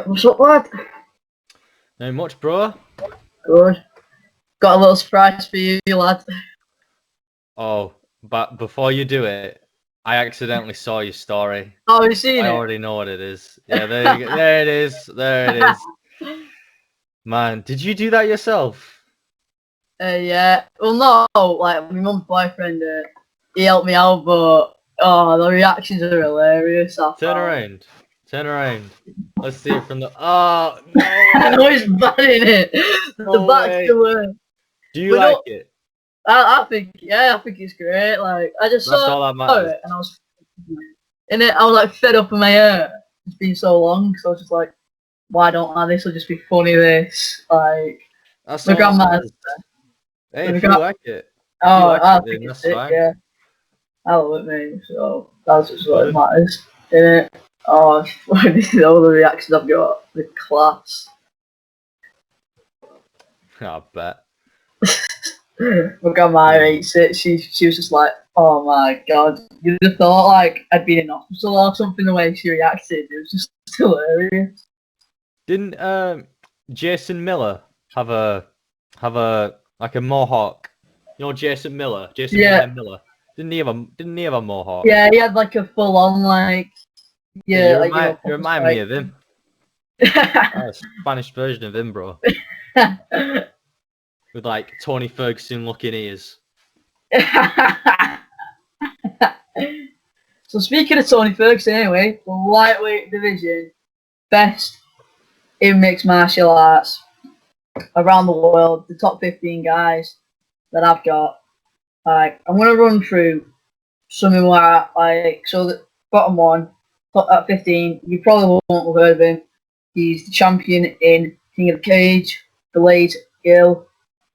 What's up, lad? Not much, bro. Good. Got a little surprise for you, lad. Oh, but before you do it, I accidentally saw your story. Oh, have you seen I it? already know what it is. Yeah, there you go. There it is. There it is. Man, did you do that yourself? Yeah. Well, no, like, my mum's boyfriend, he helped me out, but, the reactions are hilarious. I Turn found. around. Turn around. Let's see it from the... Oh, no I way. know it's bad, innit? The No back's way. the worst. Do you But like no, it? I think it's great. Like, I just That's saw all that matters. it, and I was, I was, like, fed up with my hair. It's been so long, so I was just like, why don't I? This will just be funny, this. Like, That's my all that grandma. matters. Hey, My if you gra- like it. If you Oh, like I it, think then it's that's sick, fine. yeah. I love it, mate. So that's just what it Good. matters, innit? Oh, this is all the reactions I've got. The class. I bet. My grandma hates it. She was just like, oh my god. You'd have thought like I'd been in hospital or something the way she reacted. It was just hilarious. Didn't Jason Miller have a like a mohawk? You know Jason Miller, Jason Yeah, Miller. Didn't he have a mohawk? yeah, he had like a full on like Yeah, you like remind you proper remind me fight. of him. A Spanish version of him, bro, with like Tony Ferguson looking ears. So speaking of Tony Ferguson, anyway, the lightweight division, best in mixed martial arts around the world, the top 15 guys that I've got. Like, I'm gonna run through some of my like. So the bottom one, at 15, you probably won't have heard of him. He's the champion in King of the Cage, Blade Gill.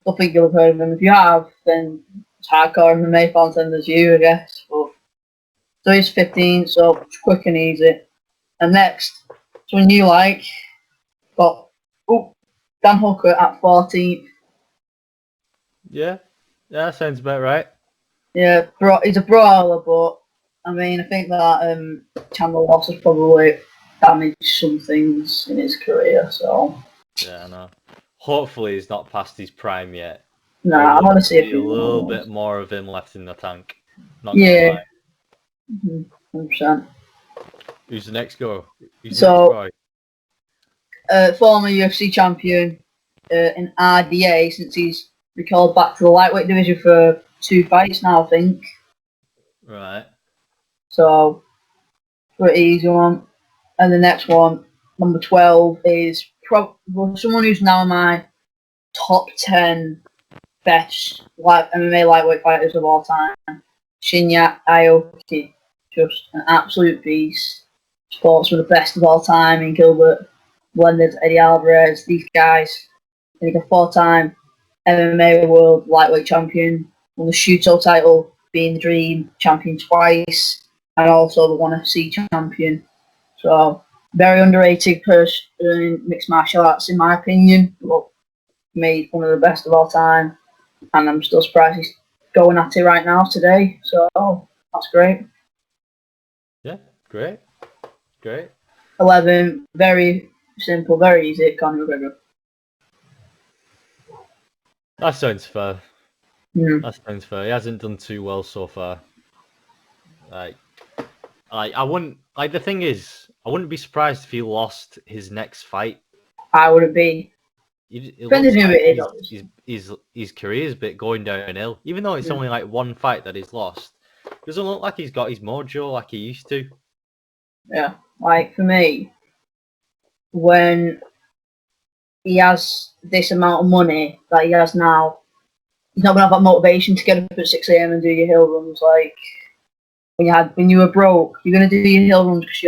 I don't think you'll have heard of him. If you have, then it's hardcore MMA fans, and there's you, I guess. But so he's 15, so it's quick and easy. And next, someone you like, got Dan Hooker at 14th. Yeah, that sounds about right. Yeah, he's a brawler, but I mean, I think that Chandler loss has probably damaged some things in his career. So Yeah, I know. Hopefully, he's not past his prime yet. nah, I want to see a A few little more. bit more of him left in the tank. Not gonna Yeah, lie. 100%. Who's the next go? Who's the next So, boy? former UFC champion in RDA, since he's recalled back to the lightweight division for 2 fights now, I think. Right. So, pretty easy one. And the next one, number 12, is someone who's now in my top 10 best MMA lightweight fighters of all time. Shinya Aoki, just an absolute beast. Sports with the best of all time in Gilbert, blended Eddie Alvarez, these guys. And he's a 4-time MMA world lightweight champion, won the Shuto title, being the Dream champion twice, and also the ONE FC champion. So, very underrated person in mixed martial arts, in my opinion. But made one of the best of all time, and I'm still surprised he's going at it right now today. So that's great. Yeah, great. 11, very simple, very easy. Conor McGregor. That sounds fair. Mm. That sounds fair. He hasn't done too well so far. Like I wouldn't like the thing is, I wouldn't be surprised if he lost his next fight. I wouldn't be. It Depending looks who like it is, obviously. his career's a bit going downhill. Even though it's only like one fight that he's lost, doesn't look like he's got his mojo like he used to. Yeah, like for me, when he has this amount of money that he has now, he's not gonna have that motivation to get up at 6 a.m. and do your hill runs. Like when you were broke, you're gonna do your hill runs because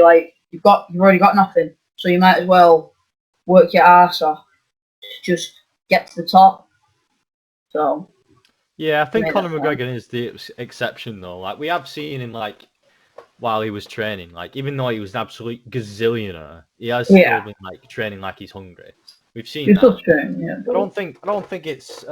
you've already got nothing, so you might as well work your ass off, just get to the top. So Yeah, I think made Conor that point. McGregor is the exception though. Like we have seen him like while he was training, like even though he was an absolute gazillionaire, he has still been like training like he's hungry. We've seen He's still that. training, yeah. I don't think it's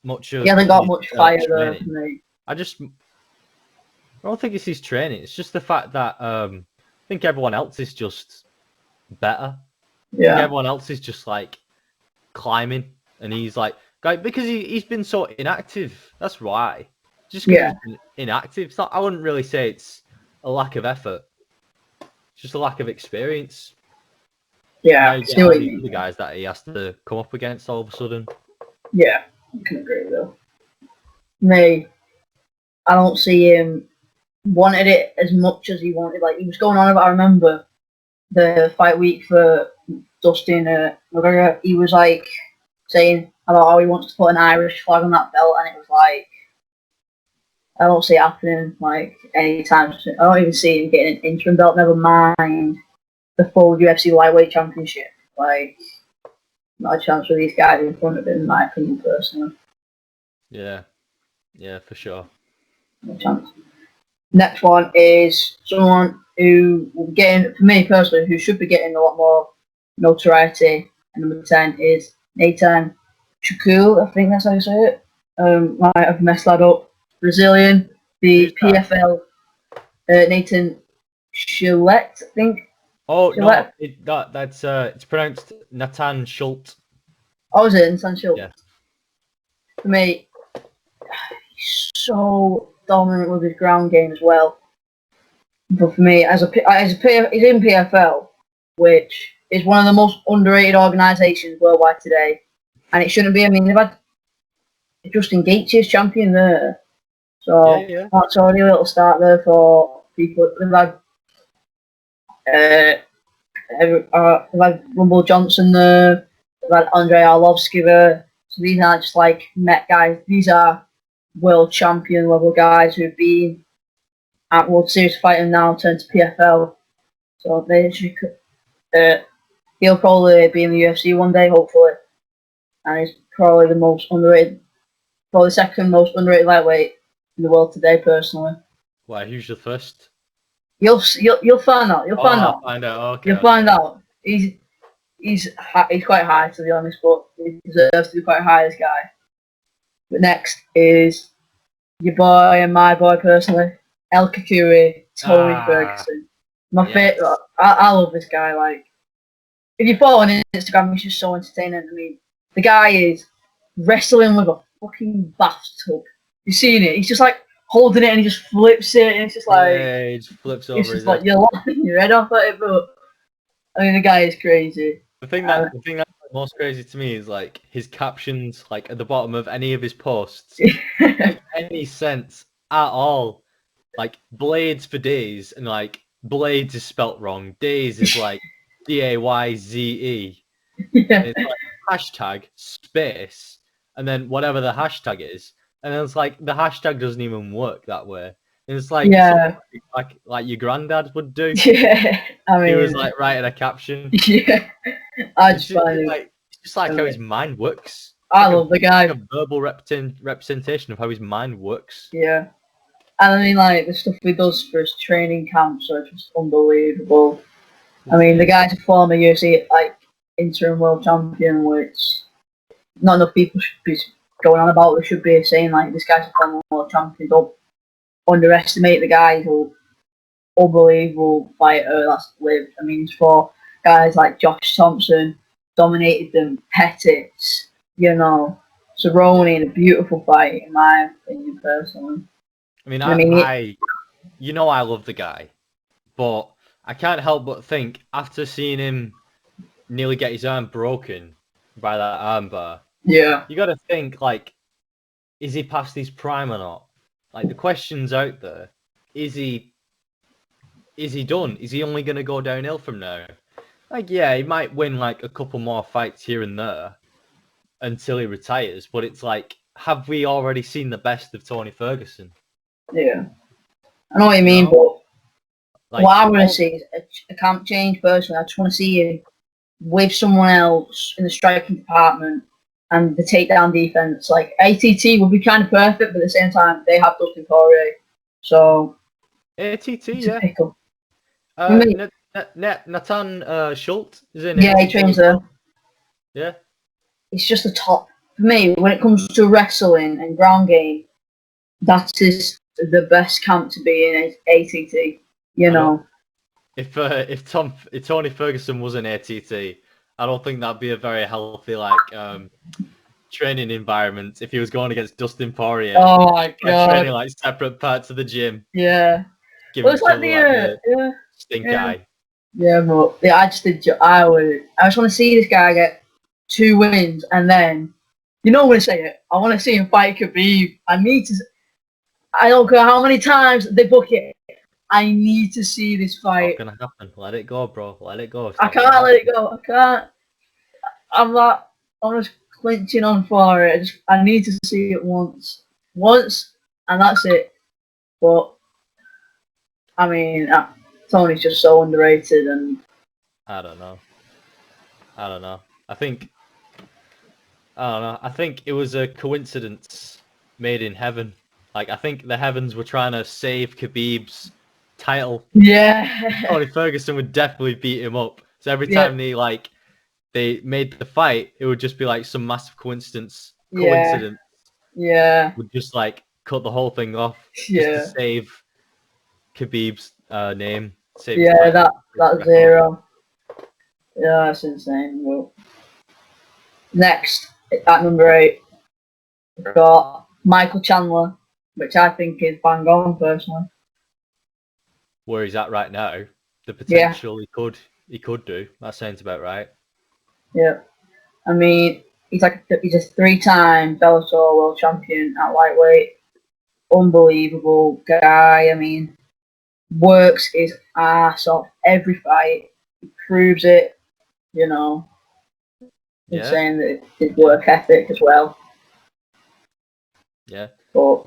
much of He hasn't got his much fire there for training. me. I don't think it's his training. It's just the fact that I think everyone else is just better. Yeah. Everyone else is just like climbing, and he's like, because he's been so inactive. That's why. Just because he's been inactive. It's not, I wouldn't really say it's a lack of effort. It's just a lack of experience. Yeah. Now you get all these other guys that he has to come up against all of a sudden. Yeah, I can agree with that. Me, I don't see him wanted it as much as he wanted. Like, he was going on about, I remember the fight week for Dustin McGregor, he was like saying about how he wants to put an Irish flag on that belt, and it was like, I don't see it happening like anytime soon. I don't even see him getting an interim belt, never mind the full UFC lightweight championship. Like, not a chance for these guys in front of him, in my opinion, personally. Yeah, for sure. No chance. Next one is someone who will be getting, for me personally, who should be getting a lot more notoriety. And number 10 is Nathan Chukul, I think that's how you say it. Might have messed that up. Brazilian, the PFL, Nathan Chillet, I think. Oh, Chillet? no, that's it's pronounced Nathan Schultz. Oh, is it? Nathan Schultz? Yeah. For me, he's so dominant with his ground game as well. But for me, he's in PFL, which is one of the most underrated organisations worldwide today, and it shouldn't be. I mean, they've had Justin Gaethje's champion there, so that's already a little start there for people. They've had Rumble Johnson there, they've had Andrei Arlovsky there. So these aren't just like Met guys; these are world champion level guys who've been at World Series fighting now, turned to PFL. So they should. He'll probably be in the UFC one day, hopefully, and he's probably the most underrated, probably second most underrated lightweight in the world today, personally. Why? Who's the first? You'll find out. You'll find out. Find out. Okay. You'll find out. He's quite high, to be honest, but he deserves to be quite high, this guy. But next is your boy and my boy personally, El Kakuri, Tony Ferguson. My favorite. I love this guy. Like, if you follow on Instagram, he's just so entertaining. I mean, the guy is wrestling with a fucking bathtub. You've seen it? He's just like holding it and he just flips it, and it's just like he just flips over. It's just like you're laughing your head off at it, but I mean, the guy is crazy. The thing that's most crazy to me is like his captions, like at the bottom of any of his posts, make any sense at all. Like Blades for days, and like Blades is spelt wrong. Days is like DAYZE. Yeah. And it's like hashtag space, and then whatever the hashtag is, and then it's like the hashtag doesn't even work that way. And it's like like your granddad would do. Yeah, I mean, he was like writing a caption. Yeah, it's just like how his mind works. I love the guy. A verbal representation of how his mind works. Yeah, and I mean, like, the stuff he does for his training camps are just unbelievable. I mean, the guy's a former UFC like interim world champion, which not enough people should be going on about. We should be saying like, this guy's a former world champion. Don't underestimate the guy. He's an unbelievable fighter that's lived. I mean, for guys like Josh Thompson, dominated them. Pettis, Cerrone in a beautiful fight, in my opinion, personally. I mean, I love the guy, but I can't help but think, after seeing him nearly get his arm broken by that armbar, you got to think, like, is he past his prime or not? Like, the question's out there. Is he done? Is he only going to go downhill from now? Like, yeah, he might win, like, a couple more fights here and there until he retires, but it's like, have we already seen the best of Tony Ferguson? Yeah. I know what you mean, but like, what I want to see is a camp change, personally. I just want to see him with someone else in the striking department and the takedown defense. Like, ATT would be kind of perfect, but at the same time, they have Dustin Poirier. So, ATT, Nathan Schultz is in. Yeah, he trains there. Yeah. It's just the top. For me, when it comes to wrestling and ground game, that is the best camp to be in, ATT. If Tony Ferguson was an ATT, I don't think that'd be a very healthy like training environment if he was going against Dustin Poirier. Oh my god! Training like separate parts of the gym. Yeah. Giving Well, it's each like other like the stink eye. Yeah, but I just want to see this guy get 2 wins, and then I'm going to say it. I want to see him fight Khabib. I don't care how many times they book it. I need to see this fight. It's not gonna happen. Let it go, bro. Let it go. I can't let it go. I can't. I'm just clinching on for it. I need to see it once, and that's it. But I mean, Tony's just so underrated, and I don't know. I think it was a coincidence made in heaven. Like, I think the heavens were trying to save Khabib's title. Yeah. Tony Ferguson would definitely beat him up. So every time they made the fight, it would just be like some massive coincidence. Yeah. Would just like cut the whole thing off just to save Khabib's name. Save that 0. Yeah, that's insane. Well, next, at number 8, we've got Michael Chandler, which I think is bang on, personally. Where he's at right now, the potential he could do. That sounds about right. Yeah, I mean, he's a 3-time Bellator world champion at lightweight. Unbelievable guy. I mean, works his ass off every fight. He proves it. Saying that his work ethic as well. Yeah. But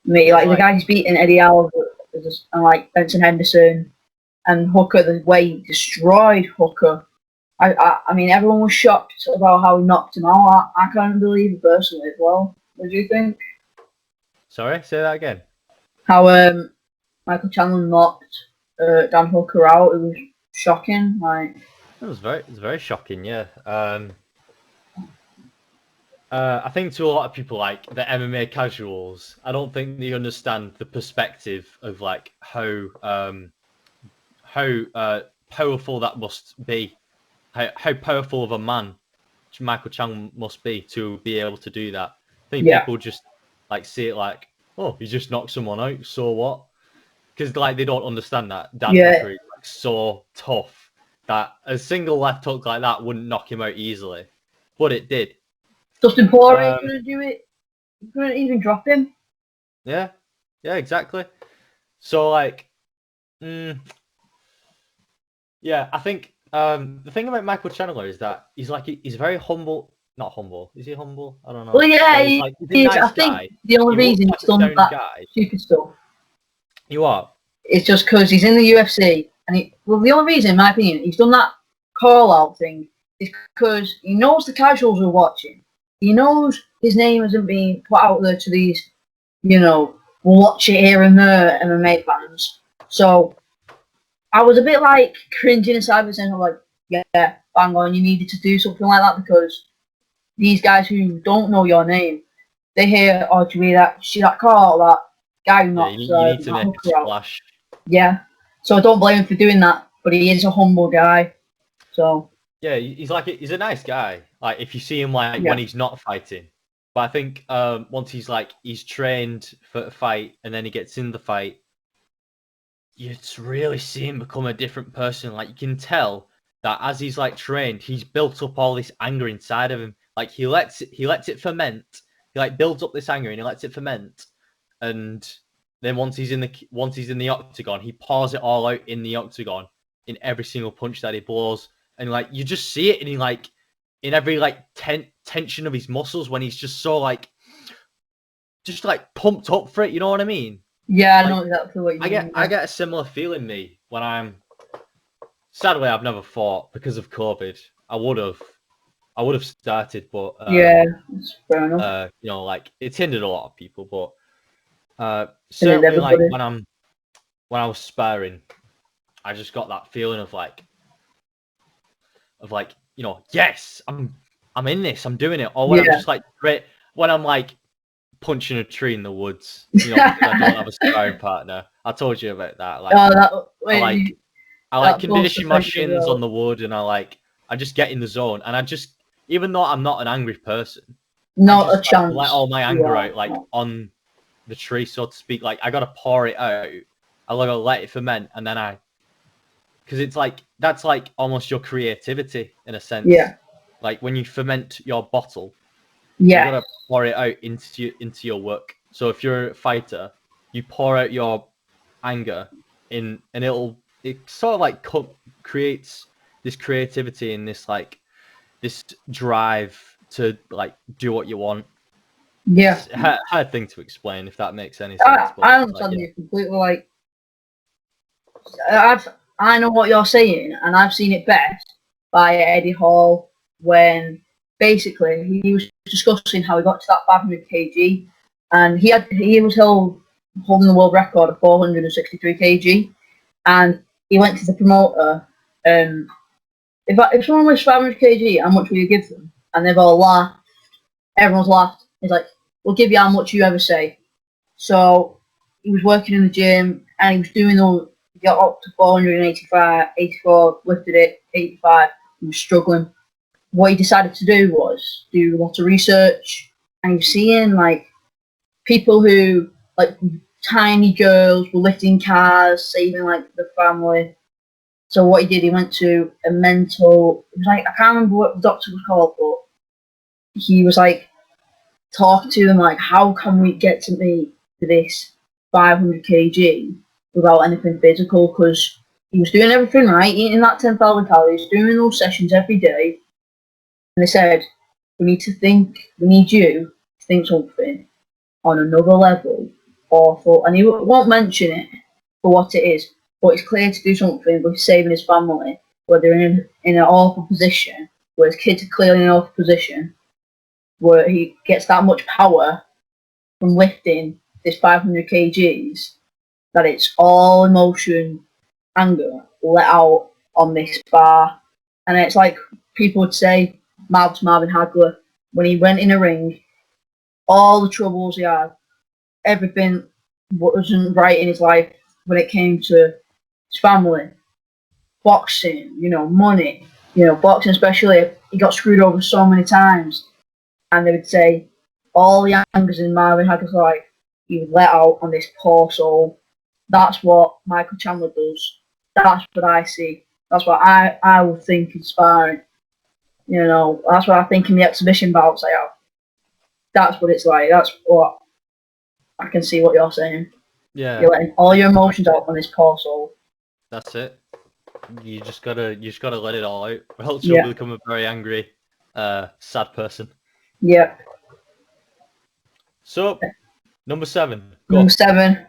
the guy who's beating Eddie Alvarez and like Benson Henderson and Hooker, the way he destroyed Hooker. I mean, everyone was shocked about how he knocked him out. I can't believe it personally as well. What do you think? Sorry, say that again. How Michael Chandler knocked Dan Hooker out. It was shocking. Like, it was very shocking. Yeah. I think to a lot of people, like the MMA casuals, I don't think they understand the perspective of like how powerful that must be, how powerful of a man Michael Chandler must be to be able to do that. I think people just like see it like, oh, he just knocked someone out, so what? Because like they don't understand that Dan Hooker is like so tough that a single left hook like that wouldn't knock him out easily, but it did. Dustin Poirier couldn't do it. He couldn't even drop him. Yeah, exactly. So like, I think the thing about Michael Chandler is that he's very humble. Not humble. Is he humble? I don't know. Well, yeah, he's a nice guy. think the only reason he's done that stupid stuff. You are. It's just because he's in the UFC, and the only reason, in my opinion, he's done that call-out thing is because he knows the casuals are watching. He knows his name isn't being put out there to these, watch it here and there MMA fans. So I was a bit like cringing inside, but saying like, yeah, bang on, you needed to do something like that because these guys who don't know your name, they hear, oh, do you hear that? See that call? That guy who knocks you need to make a splash. Yeah. So I don't blame him for doing that, but he is a humble guy. So. Yeah, he's a nice guy. Like if you see him like when he's not fighting, but I think once he's trained for a fight and then he gets in the fight, you really see him become a different person. Like you can tell that as he's like trained, he's built up all this anger inside of him. Like he lets it ferment. He like builds up this anger and he lets it ferment, and then once he's in the octagon, he pours it all out in the octagon in every single punch that he blows. And like you just see it in every like tension of his muscles when he's just so like pumped up for it. You know what I mean? Yeah, I know exactly what you mean. I get a similar feeling when I'm. Sadly, I've never fought because of COVID. I would have started, but that's fair enough. like it's hindered a lot of people. But certainly, like when I was sparring, I just got that feeling of like, yes, I'm in this, I'm doing it. Or when I'm just like great, when I'm like punching a tree in the woods, I don't have a sparring partner. I told you about that. Like, I condition my shins on the wood, and I I just get in the zone, and I just, even though I'm not an angry person, not a chance. Let all my anger out, like on the tree, so to speak. Like I gotta pour it out. I gotta let it ferment, and then because it's like that's like almost your creativity in a sense. Yeah. Like when you ferment your bottle, yeah, you gotta pour it out into your work. So if you're a fighter, you pour out your anger in, and it sort of like creates this creativity and this like this drive to like do what you want. Yeah, it's a hard thing to explain, if that makes any sense. I understand you completely. Like, I know what you're saying, and I've seen it best by Eddie Hall when basically he was discussing how he got to that 500 kg, and he was holding the world record of 463 kg, and he went to the promoter. If someone weighs 500 kg, how much will you give them? And they've all laughed. Everyone's laughed. He's like, we'll give you how much you ever say. So he was working in the gym, and he was doing he got up to 485, 84, lifted it, 85. He was struggling. What he decided to do was do a lot of research, and he was seeing like people who, like tiny girls, were lifting cars, saving like the family. So what he did, he went to a mental. It was like, I can't remember what the doctor was called, but he was like talking to them like, how can we get to this 500 kg without anything physical? Because he was doing everything right, eating that 10,000 calories, doing those sessions every day. And they said, we need you to think something on another level awful. And he won't mention it for what it is, but it's clear to do something with saving his family, where they're in an awful position, where his kids are clearly in an awful position, where he gets that much power from lifting this 500 kgs that it's all emotion, anger let out on this bar. And it's like people would say, Marvin Hagler, when he went in a ring, all the troubles he had, everything wasn't right in his life when it came to his family, boxing, money, boxing especially, he got screwed over so many times. And they would say all the angers in Marvin Hagler's life, he would let out on this poor soul. That's what Michael Chandler does. That's what I see. That's what I would think inspiring. That's what I think in the exhibition bouts I have. That's what it's like. That's what I can see what you're saying. Yeah. You're letting all your emotions out on this poor soul. That's it. You just gotta let it all out, or else you'll become a very angry, sad person. Yeah. So, number 7. Go. Number 7.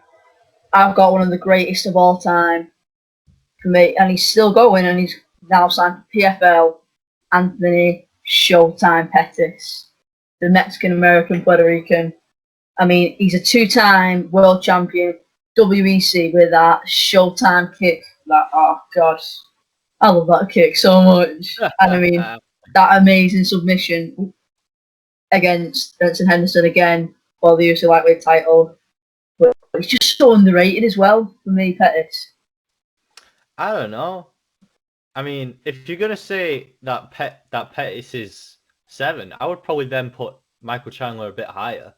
I've got one of the greatest of all time for me, and he's still going, and he's now signed for PFL, Anthony Showtime Pettis, the Mexican-American Puerto Rican. I mean, he's a 2-time world champion, WEC, with that Showtime kick. Oh, God. I love that kick so much. And I mean, that amazing submission against Benson Henderson again for the UFC lightweight title. But it's just so underrated as well for me, Pettis. I don't know. I mean, if you're gonna say that Pettis is 7, I would probably then put Michael Chandler a bit higher.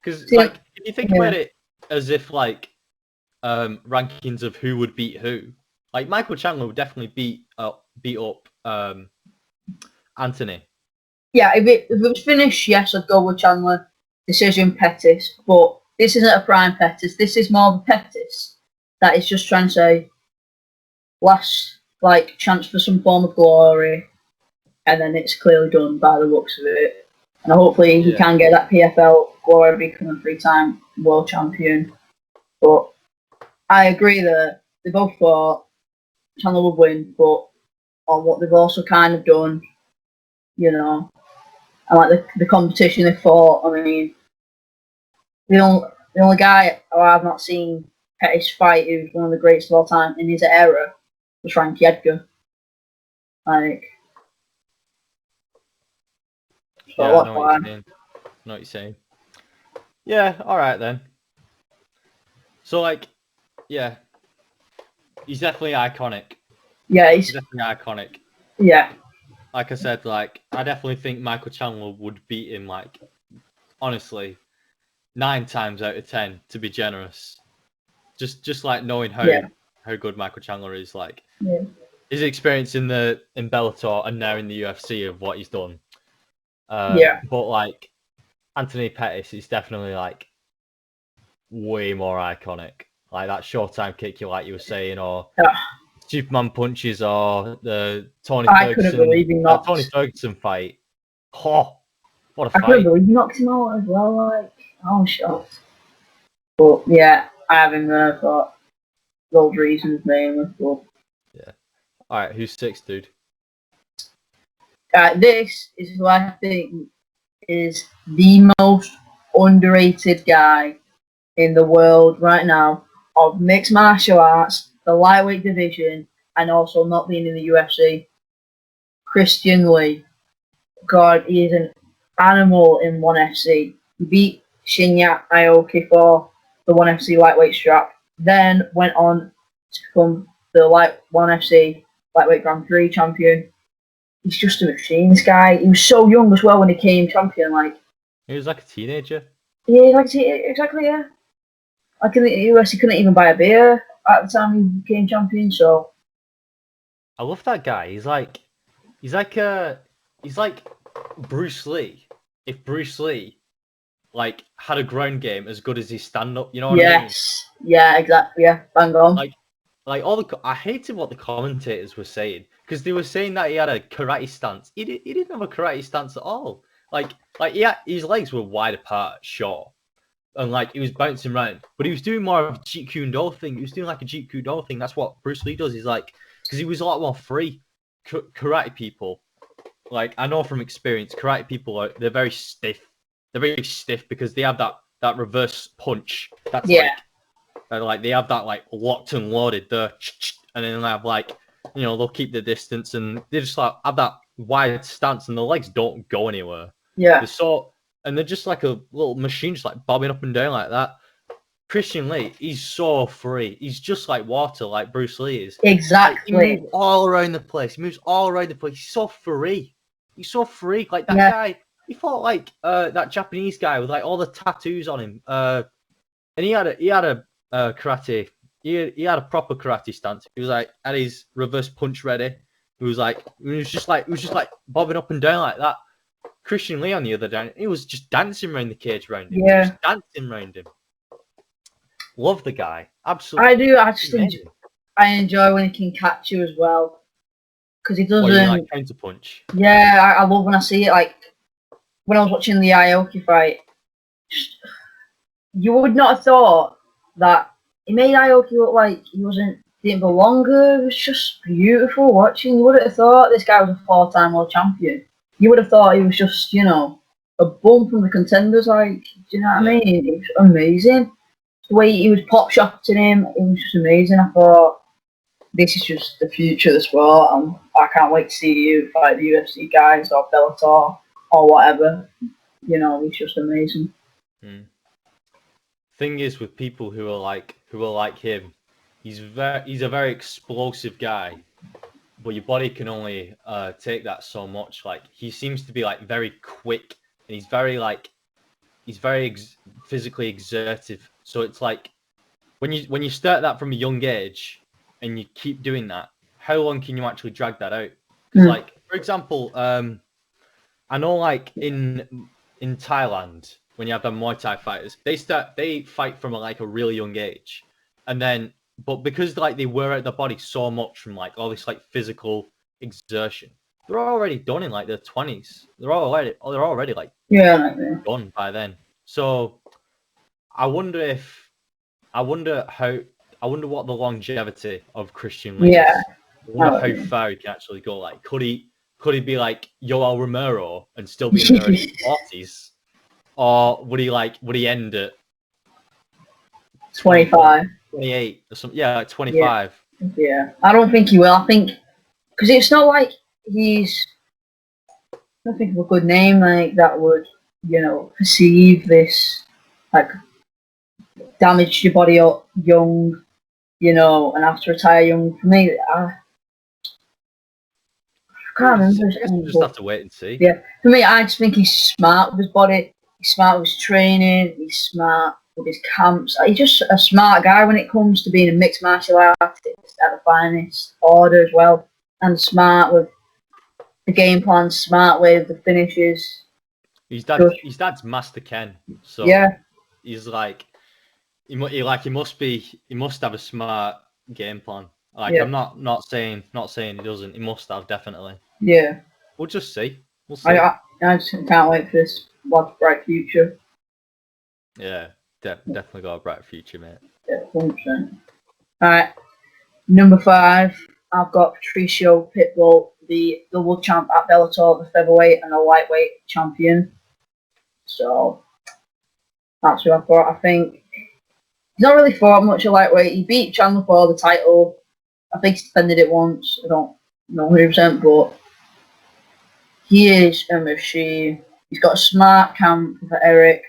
Because like, if you think about it as if like rankings of who would beat who, like Michael Chandler would definitely beat up Anthony. Yeah, if it was finished, yes, I'd go with Chandler. Decision Pettis, but this isn't a prime Pettis. This is more of a Pettis that is just trying to say last like chance for some form of glory, and then it's clearly done by the looks of it. And hopefully he can get that PFL glory, become a 3-time world champion. But I agree that they both thought Chandler would win, but on what they've also kind of done, and like the competition they fought. I mean, the only guy I've not seen Pettis fight who's one of the greatest of all time in his era was Frankie Edgar. Like, so I know what you're saying. Yeah, all right then. So like, yeah, he's definitely iconic. Yeah, he's definitely iconic. Yeah, like I said, like I definitely think Michael Chandler would beat him. Like honestly, 9 times out of 10, to be generous. Just like knowing how good Michael Chandler is, like his experience in Bellator and now in the UFC of what he's done. But like Anthony Pettis is definitely like way more iconic. Like that Showtime kick, like you were saying, or Superman punches, or the Tony Ferguson fight. Oh, what a fight! I couldn't believe he knocked him out as well. Like, oh, shocked. But yeah, I have him there for those reasons mainly. But yeah. All right, who's 6th, dude? This is who I think is the most underrated guy in the world right now of mixed martial arts, the lightweight division, and also not being in the UFC. Christian Lee. God, he is an animal in 1FC. He beat Shinya Aoki for the 1FC lightweight strap, then went on to become the 1FC lightweight Grand Prix champion. He's just a machine, this guy. He was so young as well when he came champion. Like he was like a teenager. Yeah, exactly. Yeah. Like in the US, he couldn't even buy a beer at the time he became champion. So I love that guy. He's like Bruce Lee. If Bruce Lee like had a ground game as good as his stand up, you know what I mean? Yes. Yeah, exactly. Yeah, bang on. Like I hated what the commentators were saying because they were saying that he had a karate stance. He didn't have a karate stance at all. Like his legs were wide apart, sure, and like he was bouncing around, but he was doing more of a Jeet Kune Do thing. He was doing like a Jeet Kune Do thing. That's what Bruce Lee does. He's like, because he was a lot more free. Karate people, like I know from experience, karate people they're very stiff. They're very stiff because they have that reverse punch. That's like they have that like locked and loaded there, and then they have like, you know, they'll keep the distance and they just like have that wide stance and the legs don't go anywhere. Yeah. They're just like a little machine, just like bobbing up and down like that. Christian Lee, he's so free. He's just like water, like Bruce Lee is. Exactly. Like, he moves all around the place. He's so free. He's so free. Like that guy, he fought like that Japanese guy with like all the tattoos on him. And he had a karate. He had a proper karate stance. He was like had his reverse punch ready. He was just like bobbing up and down like that. Christian Lee on the other hand, he was just dancing around the cage around him. Yeah. Just dancing around him. Love the guy. Absolutely. I do actually. I enjoy when he can catch you as well. Because he doesn't. You like counter punch. Yeah, I love when I see it. Like when I was watching the Aoki fight, you would not have thought that he made Aoki look like he didn't belong here. It was just beautiful watching. You would have thought this guy was a 4-time world champion. You would have thought he was just, you know, a bum from the contenders. Like, do you know what I mean? It was amazing. The way he was pop shotting him, it was just amazing. I thought, this is just the future of the sport, and I can't wait to see you fight the UFC guys or Bellator or whatever. You know, it's just amazing. Thing is, with people who are like him, he's a very explosive guy, but your body can only take that so much. Like he seems to be like very quick, and he's very physically exertive. So it's like when you start that from a young age and you keep doing that, how long can you actually drag that out? Because like for example, I know like in Thailand when you have the Muay Thai fighters, they fight from like a really young age, and then but because like they wear out their body so much from like all this like physical exertion, they're already done in like their 20s. They're already like done by then. So I wonder what the longevity of Christian Lee is. I wonder how far he can actually go. Like, could he be like Yoel Romero and still be in their early 40s, or would he end at 25, 28 or something? Yeah, like 25. Yeah, I don't think he will. I think because it's not like he's. I don't think of a good name like that would, you know, perceive this like damage your body up young, you know, and have to retire young. For me, I can't remember. I guess we'll just have to wait and see. Yeah, for me, I just think he's smart with his body. He's smart with his training. He's smart with his camps. He's just a smart guy when it comes to being a mixed martial artist at the finest order as well, and smart with the game plan, smart with the finishes. His dad's Master Ken, so yeah, he's like, he must have a smart game plan. Like, I'm not saying he doesn't. He must have, definitely. Yeah. We'll just see. We'll see. I just can't wait for this lad's bright future. Yeah, definitely got a bright future, mate. Yeah, 100%. Alright, number 5, I've got Patricio Pitbull, the double champ at Bellator, the featherweight and the lightweight champion. So, that's who I've got. I think he's not really fought much at lightweight. He beat Chandler for the title. I think he's defended it once. I don't know 100%, but he is a machine. He's got a smart camp for Eric,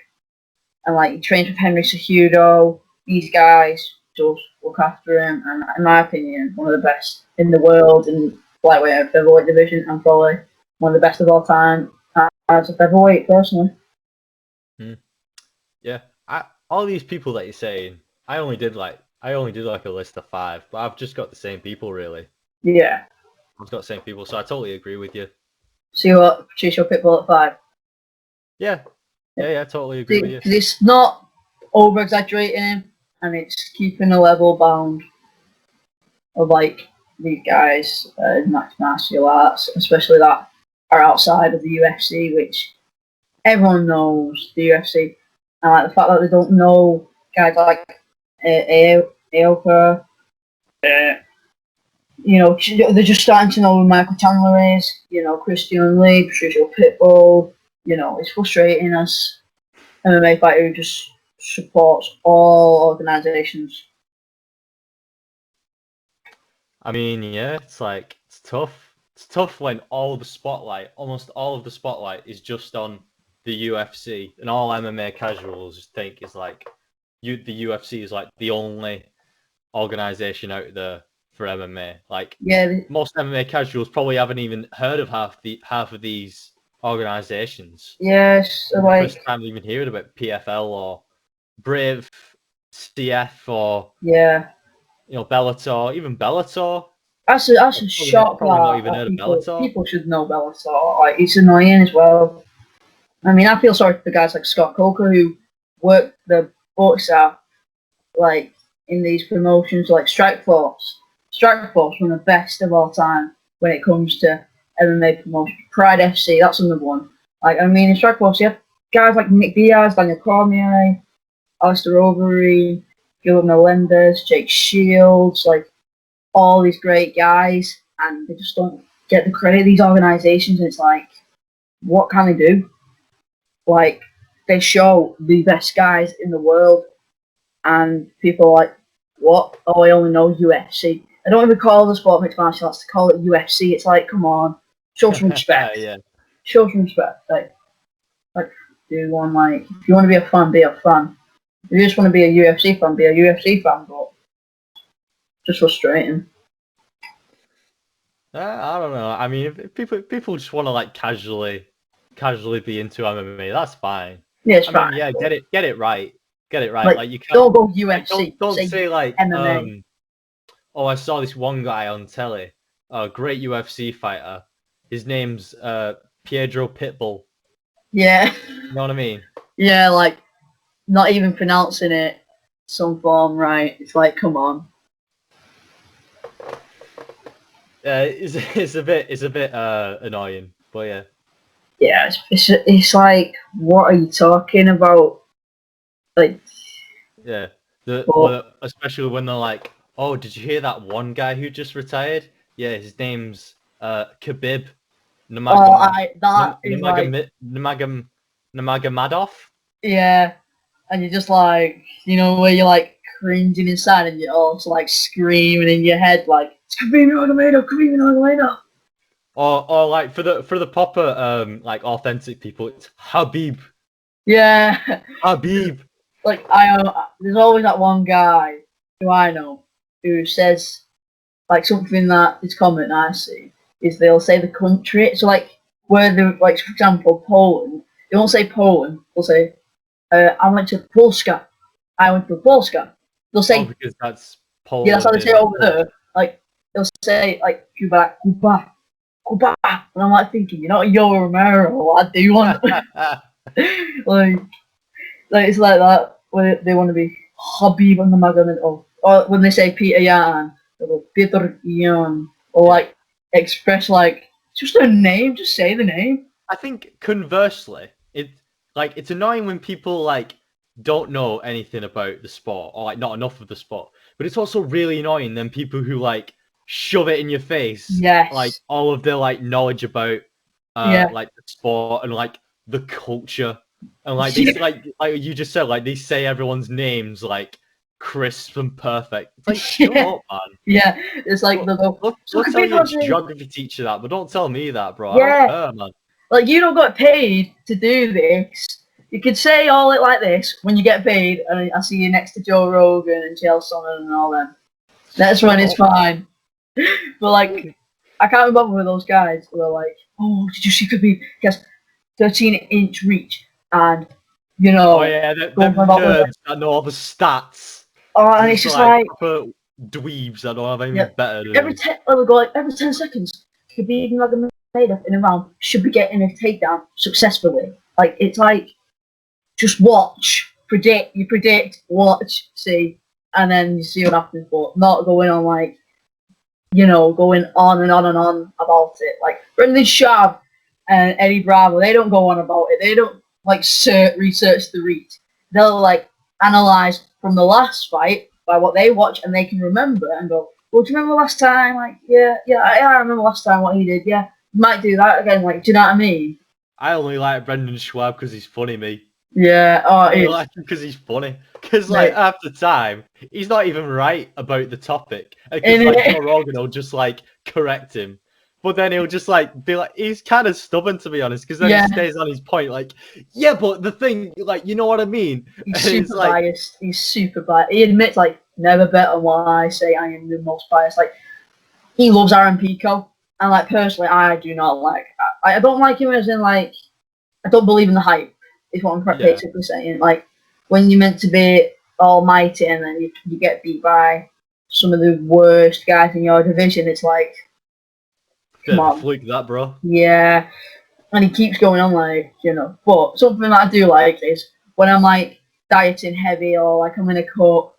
and like he trains with Henry Cejudo. These guys just look after him, and in my opinion, one of the best in the world in lightweight and featherweight division, and probably one of the best of all time as a featherweight, personally. Yeah, all these people that you're saying, I only did like a list of 5, but I've just got the same people, really. Yeah, I've got the same people, so I totally agree with you. See what Patricio Pitbull at 5. Yeah, totally agree with you. Because it's not over exaggerating him, and it's keeping a level bound of like these guys in mixed martial arts, especially that are outside of the UFC, which everyone knows the UFC, and like the fact that they don't know guys like Aoka, you know, they're just starting to know who Michael Chandler is, you know, Christian Lee, Patricio Pitbull. You know, it's frustrating as MMA fighter who just supports all organizations. I mean, yeah, it's tough. It's tough when almost all of the spotlight is just on the UFC, and all MMA casuals think is like, the UFC is like the only organization out there for MMA. Like, most MMA casuals probably haven't even heard of half of these organizations. Yes, the first time they even heard about PFL or Brave CF or you know, Bellator, even Bellator. That's a shock. Probably not even heard of Bellator. People should know Bellator. Like, it's annoying as well. I mean, I feel sorry for the guys like Scott Coker who work the books out, like in these promotions, like Strikeforce. Strikeforce, one of the best of all time when it comes to MMA promotion. Pride FC, that's another one. Like, I mean, in Strikeforce, you have guys like Nick Diaz, Daniel Cormier, Alistair Overeem, Gilbert Melendez, Jake Shields, like all these great guys, and they just don't get the credit of these organizations. And it's like, what can they do? Like, they show the best guys in the world, and people are like, what? Oh, I only know UFC. I don't even call the sport mixed martial arts, to call it UFC. It's like, come on, show some respect. Show some respect. Like, do one, like, if you want to be a fan, be a fan. If you just want to be a UFC fan, be a UFC fan, but just frustrating. I don't know. I mean, if people just want to like casually be into MMA, that's fine. Yeah, it's fine. Mean, yeah, get it right. Like you can't, don't go UFC. Don't say like MMA. Oh, I saw this one guy on telly, a great UFC fighter. His name's Pedro Pitbull. Yeah. You know what I mean? Yeah, like not even pronouncing it some form right. It's like, come on. It's a bit annoying, but yeah. Yeah, it's like, what are you talking about? Like, yeah, especially when they're like, oh, did you hear that one guy who just retired? Yeah, his name's Khabib Nurmagomedov. Yeah, and you're just like, you know, where you're like cringing inside, and you're also like screaming in your head, like, it's Khabib Nurmagomedov. Or like for the proper like authentic people, it's Habib. Yeah, Habib. Like, there's always that one guy who I know who says like something that is common I see. is they'll say the country. So like where the like for example Poland, they won't say Poland. They'll say I went to Polska. I went to Polska. They'll say because that's Poland. Yeah, that's how they say it over there. Like they'll say like Cuba, Cuba, Cuba, and I'm like thinking, you're not Yo Romero, lad. Do you want like it's like that where they want to be Habib on the Magomed, or when they say Peter Yan, or Peter Yan, or like express like just a name, just say the name. I think conversely, it's annoying when people like don't know anything about the sport or like not enough of the sport. But it's also really annoying then people who like shove it in your face, like all of their like knowledge about like the sport and like the culture, and like these like you just said, like they say everyone's names like crisp and perfect. It's like shut up, man. Yeah, it's like Look, tell your geography teacher that, but don't tell me that, bro. Yeah. I don't care, man. Like you don't got paid to do this. You could say all it like this when you get paid, and I see you next to Joe Rogan and Chael Sonnen and all them. That's when it's fine. But like, I can't remember with those guys who are like, "Oh, did you see Khabib? He has 13-inch reach, and you know." Oh yeah, them nerds that know all the stats. Oh, and it's just like dweebs that don't have anything better to every do. every 10 seconds, Khabib Nurmagomedov in a round should be getting a takedown successfully. Like it's like. Just watch, predict, watch, see, and then you see what happens, but not going on like, going on and on and on about it. Like Brendan Schaub and Eddie Bravo, they don't go on about it. They don't like research the reach. They'll like analyze from the last fight by what they watch and they can remember and go, well, do you remember last time? Like, yeah, I remember last time what he did. Yeah, might do that again. Like, do you know what I mean? I only like Brendan Schaub because he's funny, me. Yeah, I like him because he's funny. Because like half the time he's not even right about the topic. Because like Joe Rogan will just like correct him, but then he'll just like be like he's kind of stubborn to be honest. Because then he stays on his point. Like but the thing, like you know what I mean. He's super biased. He's super biased. He admits like never bet on what I say. I am the most biased. Like he loves Aaron Pico, and like personally, I do not like. I don't like him as in like I don't believe in the hype. Is what I'm basically saying. Like when you're meant to be almighty and then you get beat by some of the worst guys in your division, it's like come on, fluke that, bro. Yeah, and he keeps going on like But something that I do like is when I'm like dieting heavy or like I'm in a cut,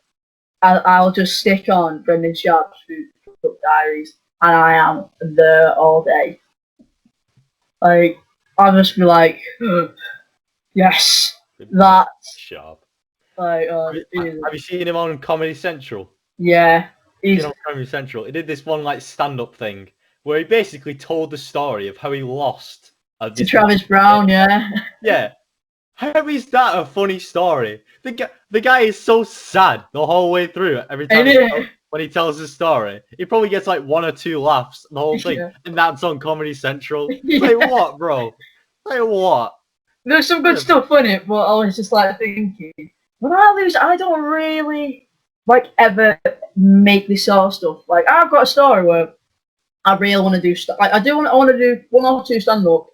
I'll just stick on Brendan Schaub's Food Diaries, and I am there all day. Like I'll just be like. Yes, that. Sharp. Like, have you seen him on Comedy Central? Yeah, he's on Comedy Central. He did this one like stand-up thing where he basically told the story of how he lost to Travis Brown. Yeah. How is that a funny story? The guy is so sad the whole way through. Every time when he tells his story, he probably gets like 1 or 2 laughs the whole thing, and that's on Comedy Central. Like what, bro? Like what? There's some good stuff in it, but I was just like thinking, when I lose, I don't really like ever make this sort of stuff. Like I've got a story where I really want to do stuff. I want to do 1 or 2 stand-up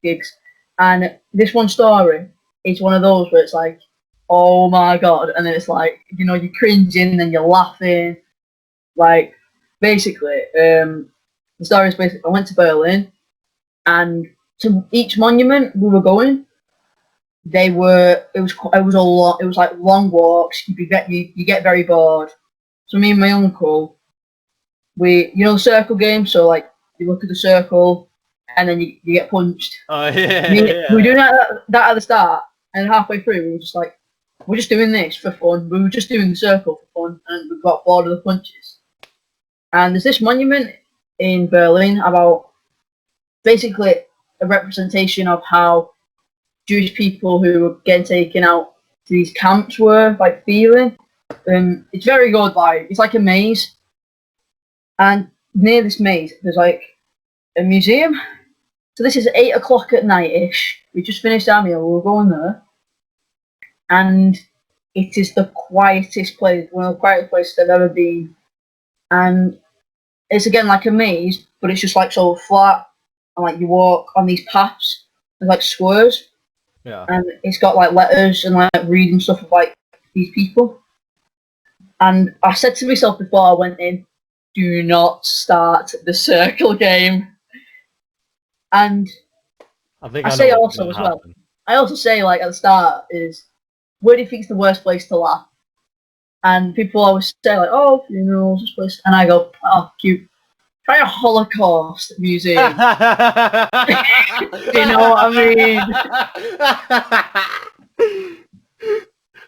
gigs, and this one story is one of those where it's like, oh my god, and then it's like you're cringing and then you're laughing. Like basically, the story is basically I went to Berlin, and to each monument we were going. It was a lot. It was like long walks. You get very bored. So me and my uncle, the circle game. So like you look at the circle, and then you get punched. Oh yeah. We were doing that at the start, and halfway through we were just like, we're just doing this for fun. We were just doing the circle for fun, and we got bored of the punches. And there's this monument in Berlin about basically a representation of how Jewish people who were getting taken out to these camps were like feeling. It's very good. Like it's like a maze, and near this maze there's like a museum. So this is 8 o'clock at night ish. We just finished our meal. We were going there, and it is the quietest place, one of the quietest places I've ever been. And it's again like a maze, but it's just like so flat, and like you walk on these paths, there's like squares, and it's got like letters and like reading stuff of like these people. And I said to myself before I went in, do not start the circle game. And I say also as well. I also say like at the start is, where do you think is the worst place to laugh? And people always say like, oh, funerals, this place, and I go, oh, cute. Try a Holocaust museum. You know what I mean?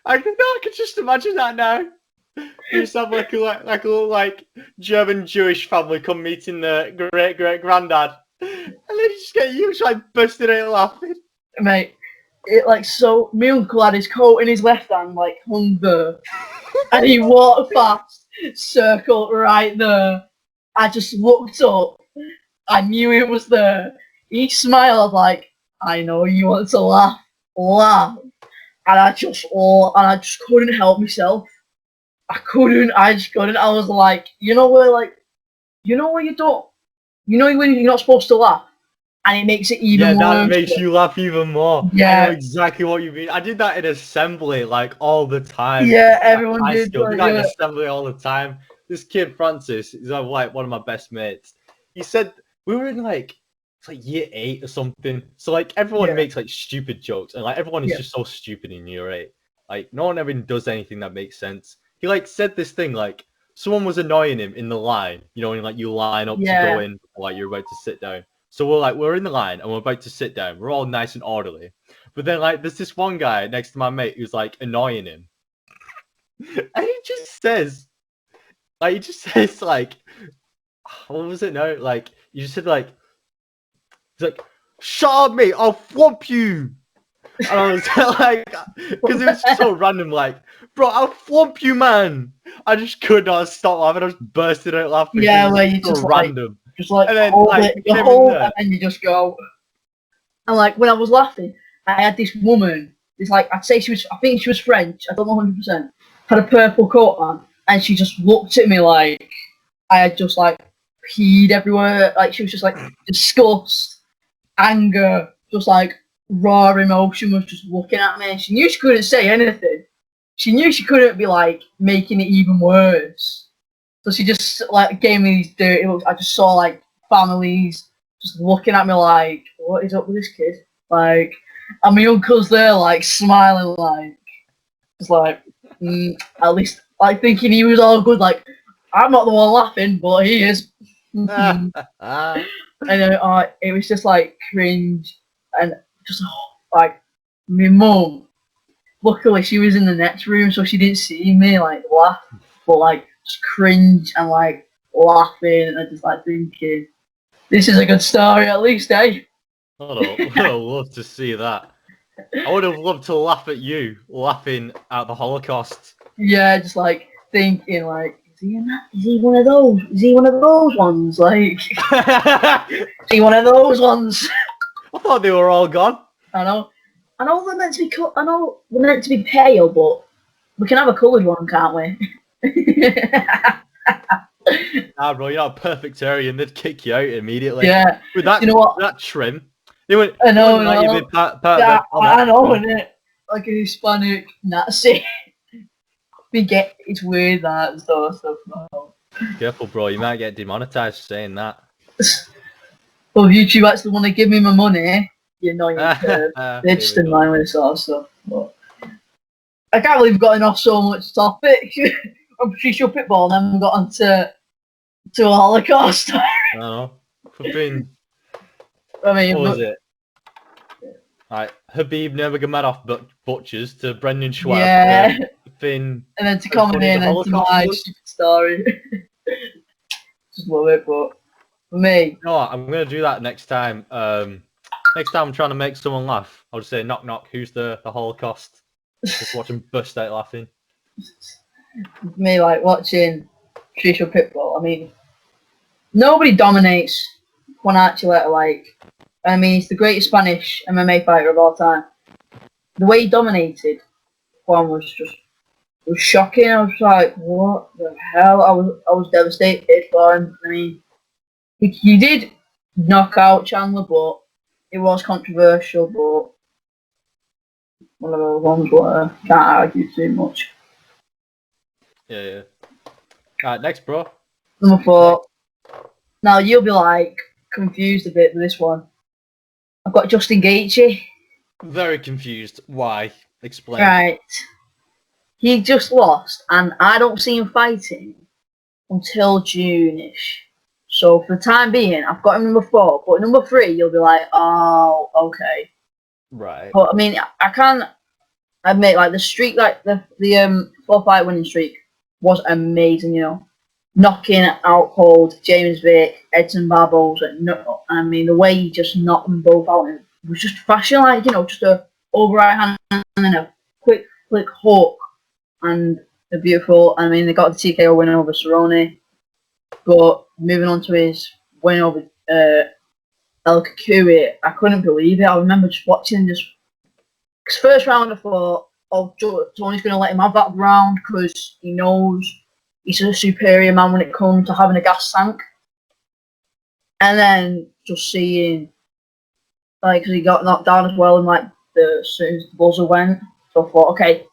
I can just imagine that now. You just have like a little German Jewish family come meeting the great granddad, and then you just get you just like bursting out laughing. Mate, it like so. My uncle had his coat in his left hand, like hung there, and he walked past, circle right there. I just looked up. I knew it was there. He smiled like, I know you want to laugh. And I just couldn't help myself. I just couldn't. I was like, you know where you don't, when you're not supposed to laugh, and it makes it even worse. Yeah, that makes you laugh even more. Yeah. I know exactly what you mean. I did that in assembly, like, all the time. Yeah, everyone did. I did that in assembly all the time. This kid, Francis, is like one of my best mates. He said, we were in like year 8 or something. So like everyone makes like stupid jokes, and like everyone is just so stupid in year 8. Like no one ever does anything that makes sense. He like said this thing like someone was annoying him in the line, when like you line up to go in, like you're about to sit down. So we're in the line and we're about to sit down. We're all nice and orderly. But then like there's this one guy next to my mate who's like annoying him. And he just says like, what was it now? Like you just said like, he's like, shut up mate, I'll flop you. And I was like, because it was just so random, like, bro, I'll flop you, man. I just could not stop laughing. I was bursting out laughing. Yeah, where you just random. And then hold it, and then you just go. And like when I was laughing, I had this woman. It's like I think she was French. I don't know 100%. Had a purple coat on, and she just looked at me like I had just like peed everywhere. Like she was just like disgust, anger, just like raw emotion was just looking at me. She knew she couldn't say anything. She knew she couldn't be like making it even worse. So she just like gave me these dirty looks. I just saw like families just looking at me like, what is up with this kid? Like, and my uncle's there like smiling like, just like, at least like thinking he was all good. Like, I'm not the one laughing, but he is. And it was just like cringe and just like my mum. Luckily, she was in the next room, so she didn't see me like laugh, but like just cringe and like laughing and just like thinking, this is a good story at least, eh? I would have loved to see that. I would have loved to laugh at you laughing at the Holocaust. Yeah, just like thinking like, is he one of those? Is he one of those ones? Like, is he one of those ones? I thought they were all gone. I know they're meant to be they're meant to be pale, but we can have a coloured one, can't we? Nah, bro, you're not a perfect Aryan. They'd kick you out immediately. Yeah. With that, that trim. They went. I know. I know, innit? Like a Hispanic Nazi. It's weird that sort of stuff. No. Careful, bro. You might get demonetized for saying that. Well, if YouTube actually want to give me my money, you know, they're just in line with this sort of stuff. But I can't believe we've gotten off so much topic. I'm pretty sure Pitbull, and then we got onto a Holocaust. I don't know. I mean, what was it? Like Habib Nurmagomedov butchers to Brendan Schwab. Yeah. Finn. And then to come in and to my stupid story. Just love it, but for me. You know what? I'm going to do that next time. Next time I'm trying to make someone laugh, I'll just say, knock, knock, who's the Holocaust? Just watch them burst out laughing. For me, like, watching Tricia Pitbull, I mean, nobody dominates one athlete like, I mean, he's the greatest Spanish MMA fighter of all time. The way he dominated one was shocking. I was like, what the hell? I was devastated for him. I mean, He did knock out Chandler, but it was controversial. But one of those ones where can't argue too much. Yeah. Alright, next, bro. Number 4. Now you'll be like confused a bit with this one. I've got Justin Gaethje. Very confused. Why? Explain. Right. He just lost, and I don't see him fighting until June-ish. So for the time being, I've got him number 4. But number 3, you'll be like, oh, okay. Right. But I mean, I can't admit, like, the streak, like the 4-fight winning streak was amazing. You know, knocking out cold James Vick, Edson Barboza. No, I mean, the way he just knocked them both out and was just fashion, like, you know, just a over right hand and then a quick flick hook, and they're beautiful. I mean, they got the TKO win over Cerrone. But moving on to his win over El Kikui, I couldn't believe it. I remember just watching this. Cause first round I thought, oh, Tony's going to let him have that round because he knows he's a superior man when it comes to having a gas tank. And then just seeing, like, cause he got knocked down as well, and like as soon as the buzzer went, so I thought, okay,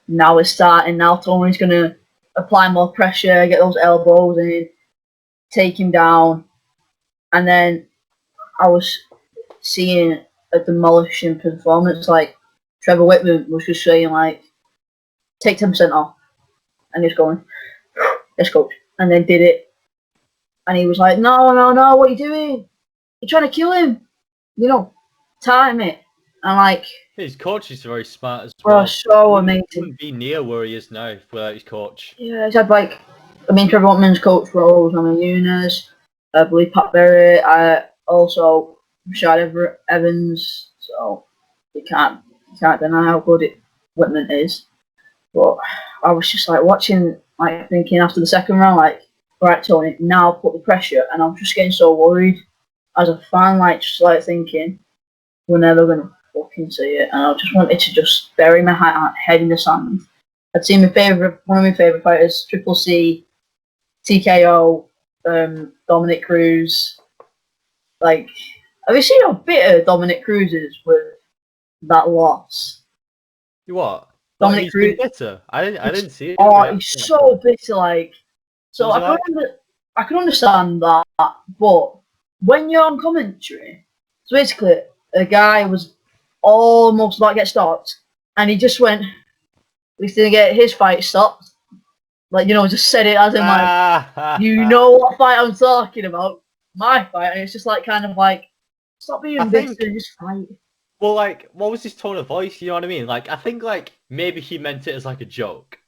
now it's starting. Now Tony's going to apply more pressure, get those elbows in, take him down. And then I was seeing a demolishing performance. Like Trevor Whitman was just saying, like, take 10% off, and he's going, yes, coach, and then did it. And he was like, no, what are you doing? You're trying to kill him. You know, time it. And like, his coach is very smart as well. So amazing. He wouldn't be near where he is now without his coach. Yeah, he's had like, I mean, Trevor Whitman's coach roles. I mean, Nunes, I believe Pat Berry. I also Rashad Evans. So you can't deny how good Whitman is. But I was just like watching, like thinking after the second round, like, right, Tony, now put the pressure. And I'm just getting so worried as a fan, like just like thinking, we're never gonna fucking see it. And I just wanted to just bury my head in the sand. I'd seen one of my favourite fighters, Triple C, TKO, Dominic Cruz. Like, have you seen how bitter Dominic Cruz is with that loss? What? Dominic Cruz. Bitter? I didn't see it. Oh, he's so bitter. Like, so I can understand that, but when you're on commentary, so basically a guy was almost about to get stopped, and he just went. He's gonna get his fight stopped. Like, you know, just said it as in like, you know what fight I'm talking about, my fight, and it's just like kind of like, stop being bitter, just fight. Well, like, what was his tone of voice? You know what I mean? Like, I think like maybe he meant it as like a joke.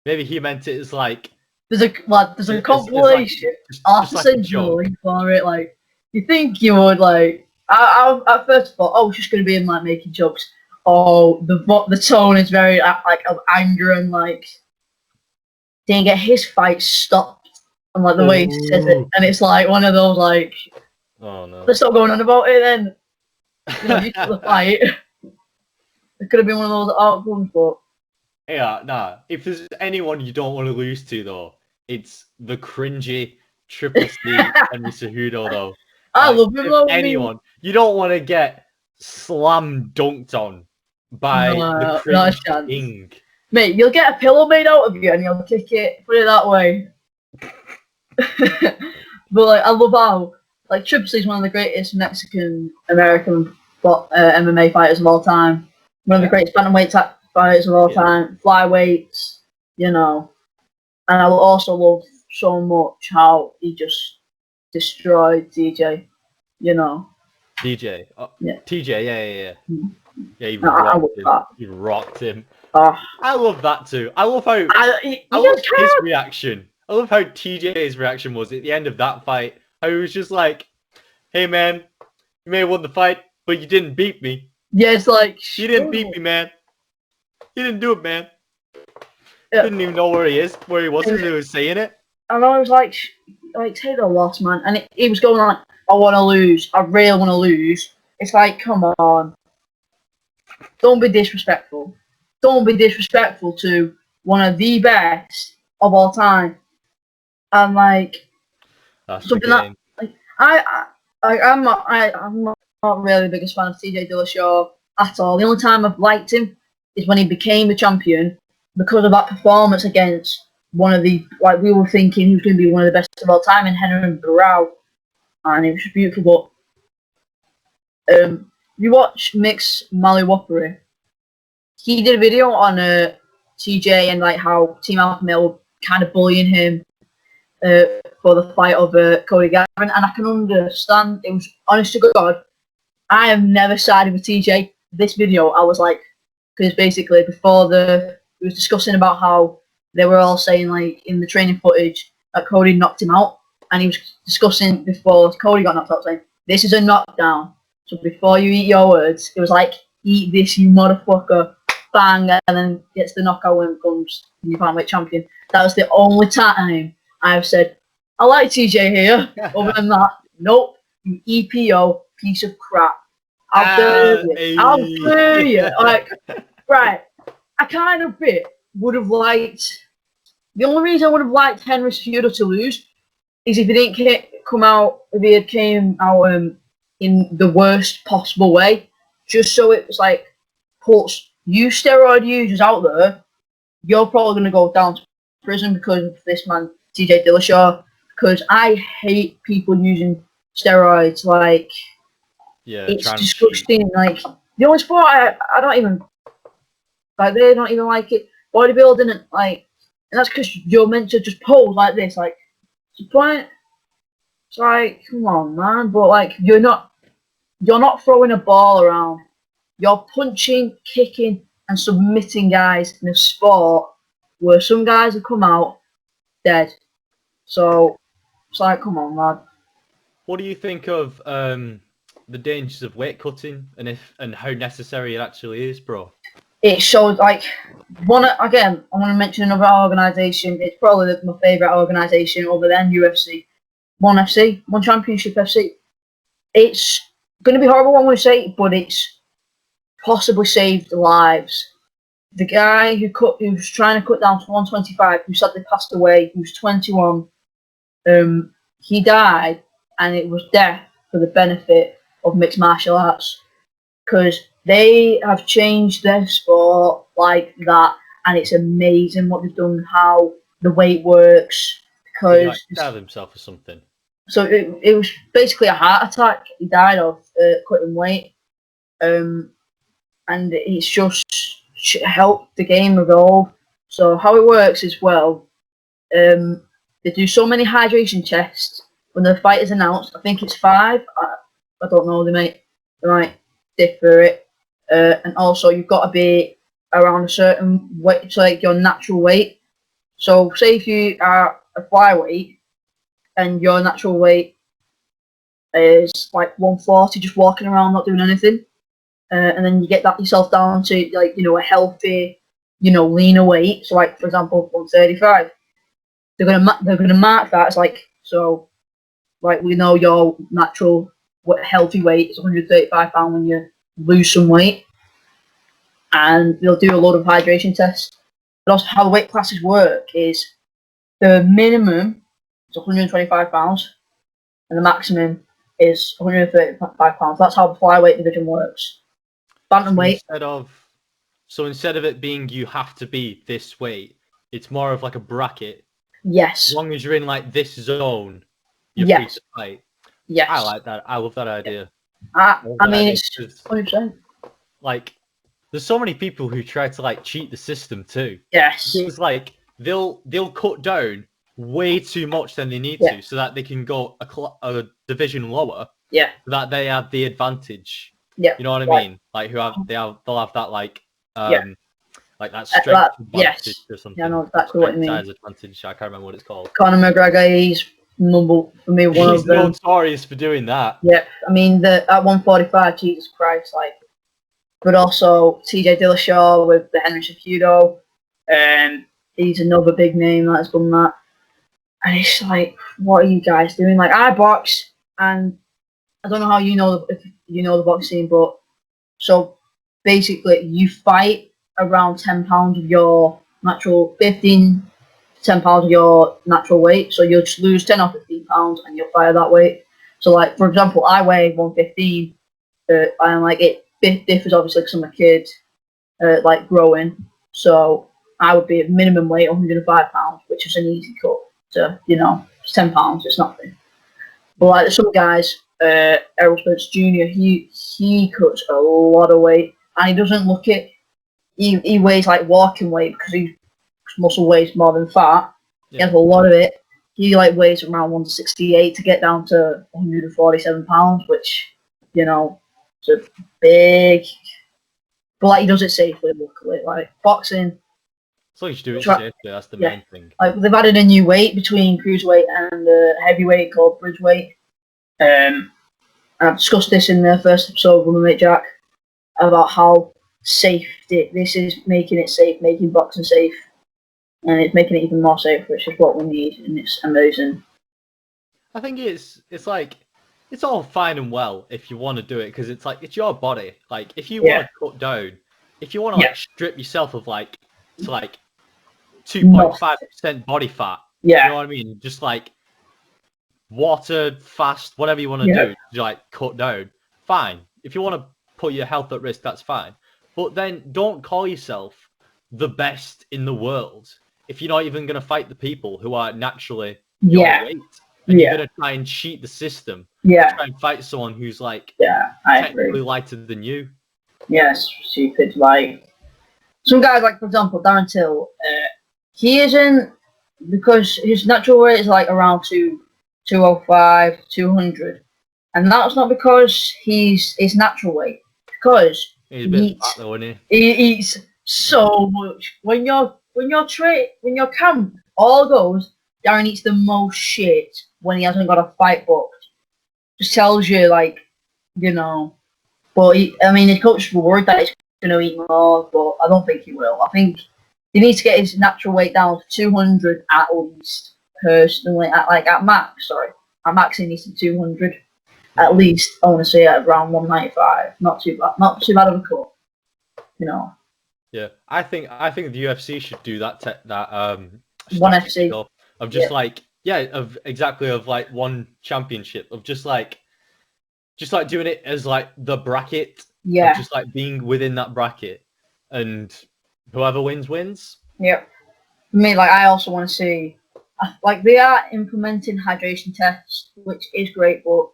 Maybe he meant it as like. There's a compilation. I'll send you a link for it. Like, you think you would like? I at first thought, oh, it's just gonna be him like making jokes. Oh, the tone is very like of anger and like didn't get his fight stopped, and like the way he says it, and it's like one of those like, oh no, let's stop going on about it then. You know, you took the fight. It could have been one of those outcomes, but yeah, nah. If there's anyone you don't want to lose to though, it's the cringy Triple C Henry Cejudo though. I love him though. Anyone, you don't want to get slam dunked on by the cringe king. Mate, you'll get a pillow made out of you and you'll kick it. Put it that way. But like, I love how like Triple C is one of the greatest Mexican American MMA fighters of all time. One of the greatest bantamweight fighters of all time. Flyweights, you know. And I also love so much how he just destroyed DJ, you know. DJ, yeah. TJ, yeah. Yeah, he rocked him. I love that too. I love how I love his reaction. I love how TJ's reaction was at the end of that fight. How he was just like, "Hey man, you may have won the fight, but you didn't beat me." Yeah, it's like you didn't beat me, man. You didn't do it, man. Didn't even know where he was as he was saying it. And I was like take the loss, man. And he was going like, I want to lose. I really want to lose. It's like, come on. Don't be disrespectful. Don't be disrespectful to one of the best of all time. And like, that's something that, like, I'm not really the biggest fan of TJ Dillashaw at all. The only time I've liked him is when he became the champion because of that performance against one of the, like, we were thinking he was going to be one of the best of all time in Henry Barrow, and it was beautiful. But you watch Mix Maliwapuri, he did a video on TJ and like how Team Alpha Male were kind of bullying him for the fight of Cody Gavin, and I can understand. It was, honest to God, I have never sided with TJ. This video, I was like, because basically before he was discussing about how they were all saying like in the training footage that Cody knocked him out, and he was discussing before Cody got knocked out saying this is a knockdown. So before you eat your words, it was like, eat this, you motherfucker, bang, and then gets the knockout when it comes you bantamweight champion. That was the only time I've said, I like TJ here. Other than that, nope, you EPO piece of crap. I'll dare you. Like, right, I kind of would have liked, the only reason I would have liked Henry Cejudo to lose is if he didn't come out, if he had came out in the worst possible way, just so it was like, puts you steroid users out there, you're probably going to go down to prison because of this man, TJ Dillashaw, because I hate people using steroids, like, yeah, it's disgusting. Like, the only sport I don't even, like, they don't even like it, bodybuilding, and like, and that's because you're meant to just pose like this, like, what's the point? It's like, come on, man, but like, you're not throwing a ball around. You're punching, kicking, and submitting guys in a sport where some guys have come out dead. So it's like, come on, lad. What do you think of the dangers of weight cutting and how necessary it actually is, bro? It shows, like, again, I want to mention another organisation. It's probably my favourite organisation other than UFC. One FC, One Championship FC. It's going to be horrible, I'm going to say, but it's possibly saved lives. The guy who was trying to cut down to 125, who sadly passed away, he was 21. He died, and it was death for the benefit of mixed martial arts, because they have changed their sport like that, and it's amazing what they've done, how the weight works. Because he like stabbed himself or something. So it was basically a heart attack he died of, cutting weight, and it's just helped the game evolve. So how it works is, well, they do so many hydration tests when the fight is announced. I think it's 5. I don't know. They might differ it, and also you've got to be around a certain weight, so like your natural weight. So say if you are a flyweight and your natural weight is like 140, just walking around not doing anything, and then you get that yourself down to, like, a healthy, leaner weight. So like, for example, 135. They're gonna mark that as like, so like, we know your natural healthy weight is 135 pounds when you lose some weight, and they'll do a lot of hydration tests. But also, how the weight classes work is the minimum is 125 pounds, and the maximum is 135 pounds. That's how the flyweight division works. Bantamweight. So instead of it being you have to be this weight, it's more of like a bracket. Yes. As long as you're in like this zone, you're free to fight. Yes. I like that. I love that idea. I mean, it's 100%. Like, there's so many people who try to like cheat the system too. Yes. It's like they'll cut down way too much than they need to, so that they can go a division lower. Yeah. So that they have the advantage. Yeah. You know what I mean? Like they'll have that like that strength advantage or something. Yeah, I know exactly what you mean. Size advantage. I can't remember what it's called. Conor McGregor, he's for me one of them. He's notorious for doing that. Yeah, I mean at 145, Jesus Christ, like. But also TJ Dillashaw with the Henry Cejudo, he's another big name that has done that. And it's like, what are you guys doing? Like, I box, and I don't know how if you know the boxing, but so basically you fight around 10 pounds of your natural 10 pounds of your natural weight. So you'll just lose 10 or 15 pounds and you'll fight that weight. So, like, for example, I weigh 115, and like it differs obviously because I'm a kid, like growing. So I would be at minimum weight 105 pounds, which is an easy cut. So it's 10 pounds, it's nothing. But like some guys, Errol Spence Jr., he cuts a lot of weight, and he doesn't look it. He weighs like walking weight because muscle weighs more than fat. He has a lot of it. He like weighs around 168 to get down to 147 pounds, which is a big. But like he does it safely, luckily. Like boxing. As long as you do it safely, that's the main thing. Like they've added a new weight between cruiserweight and heavyweight called bridgeweight. And I've discussed this in the first episode of Women Make Jack about how safe this is, making it safe, making boxing safe. And it's making it even more safe, which is what we need, and it's amazing. I think it's like, it's all fine and well if you want to do it, because it's like, it's your body. Like, if you want to cut down, if you want to like strip yourself of like, to like 2.5% body fat, you know what I mean? Just like water, fast, whatever you want to do, to like cut down, fine. If you want to put your health at risk, that's fine. But then don't call yourself the best in the world if you're not even going to fight the people who are naturally your weight. And you're going to try and cheat the system. Try and fight someone who's like technically lighter than you. Yes, stupid. Like some guys, like for example, Darren Till, he isn't, because his natural weight is like around 205, 200. And that's not because he's his natural weight, because he eats so much. When your camp all goes, Darren eats the most shit when he hasn't got a fight booked. Just tells you, like, But his coach was worried that he's going to eat more, but I don't think he will. I think he needs to get his natural weight down to 200 at least. Personally, at max, at max he needs to 200 at least. I want to say at around 195. Not too bad of a cut. Yeah, I think the UFC should do that. One FC of just of like one championship of just like doing it as like the bracket. Yeah. Just like being within that bracket, and whoever wins. Yeah. For me, like I also want to see, like they are implementing hydration tests, which is great, but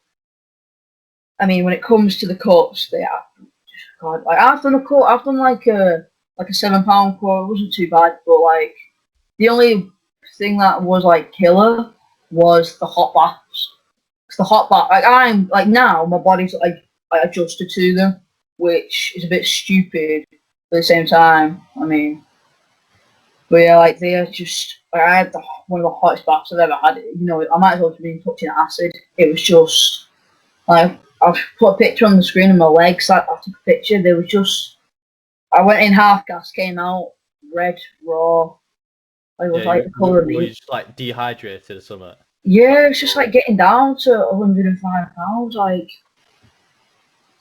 I mean when it comes to the cuts, they are. God, like I've done a cut. I've done like a 7 pound cut. It wasn't too bad, but like the only thing that was like killer was the hot baths. Cause the hot bath, like I'm like now, my body's like adjusted to them, which is a bit stupid. But at the same time, I mean, but yeah, like they are just. Like, I had one of the hottest baths I've ever had. I might as well have been touching acid. It was just like. I've put a picture on the screen of my legs. I took a picture. They were just. I went in half gas, came out red, raw. It was like the colour of me. Were you just like dehydrated or something? Yeah, it's just like getting down to 105 pounds.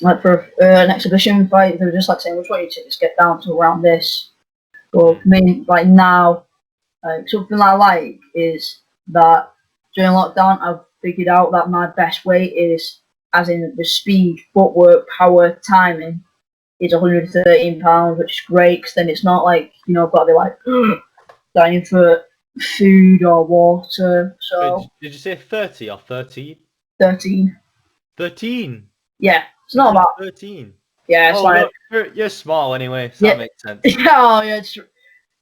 Like for an exhibition fight, they were just like saying, "We just want you to just get down to around this." But for me, like now, something I like is that during lockdown, I've figured out that my best weight is. As in the speed, footwork, power, timing, is 113 pounds, which is great. Because then it's not like I've got to be like dying for food or water. So wait, did you say 30 or 13? 13. 13. Yeah, it's not about 13. Yeah, it's like no, you're small anyway, so that makes sense.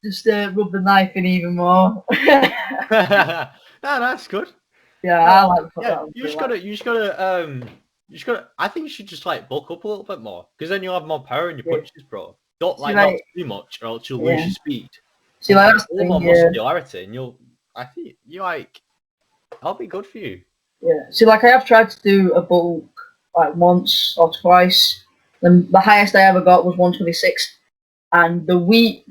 Just rub the knife in even more. No, that's good. Yeah, I like that. You just gotta. I think you should just like bulk up a little bit more, because then you'll have more power in your punches, bro. Don't not too much, or else you'll lose your speed. See, like that's the thing, more muscularity, and I think I'll be good for you. Yeah. See, like I have tried to do a bulk like once or twice. Then the highest I ever got was 126, and a week.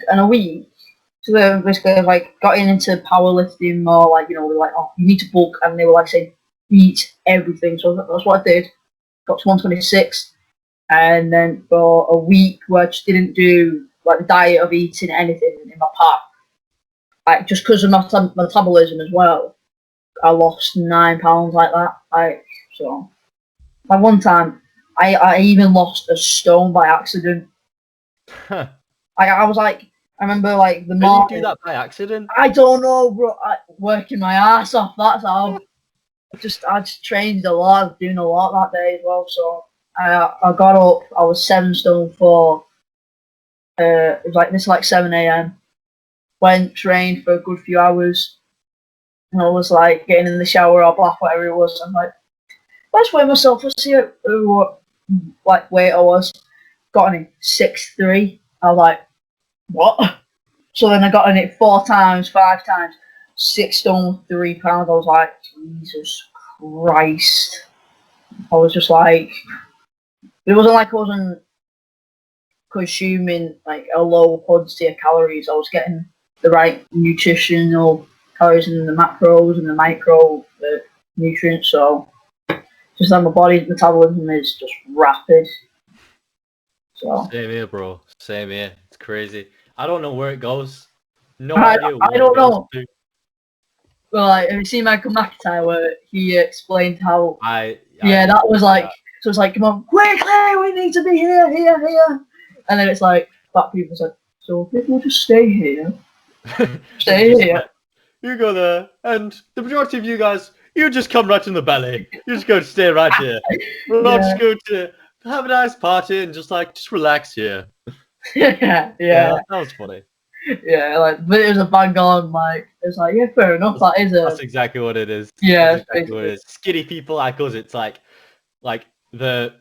So they basically like got into powerlifting more, like we're like, oh, you need to bulk, and they were like saying, eat everything. So that's what I did. Got to 126, and then for a week where I just didn't do like the diet of eating anything in my pack, like just because of my metabolism as well, I lost 9 pounds like that. Like So, at one time, I even lost a stone by accident. I was like, I remember like the morning. Did you do that by accident? I don't know, bro. Working my ass off. That's how. I just trained a lot. I was doing a lot that day as well. So I got up. I was 7 stone 4. It was like 7 a.m. Went trained for a good few hours, and I was like getting in the shower or bath, whatever it was. I'm like, let's weigh myself. Let's see what like weight I was. Got on it 6'3". I was like, what? So then I got on it 4 times, 5 times, 6 stone 3 pounds. I was like, Jesus Christ. I was just like, it wasn't like I wasn't consuming like a low quantity of calories. I was getting the right nutritional calories and the macros and the micro nutrients. So just that my body's metabolism is just rapid. So same here, bro. Same here. It's crazy. I don't know where it goes. No I idea where don't it goes know. to. Well, like, have you seen Michael McIntyre where he explained how? I That was like that. So it's like, come on, quickly, we need to be here, and then it's like fat people's like, so people just stay here, stay here. You go there, and the majority of you guys, you just come right in the belly. You just go to stay right here. We're all just going to have a nice party and just relax here. yeah, that was funny. Yeah, like, but it was a bang on, like, it's like, yeah, fair enough, That's exactly what it is. Yeah, that's exactly what it is. Skinny people like us, it's like the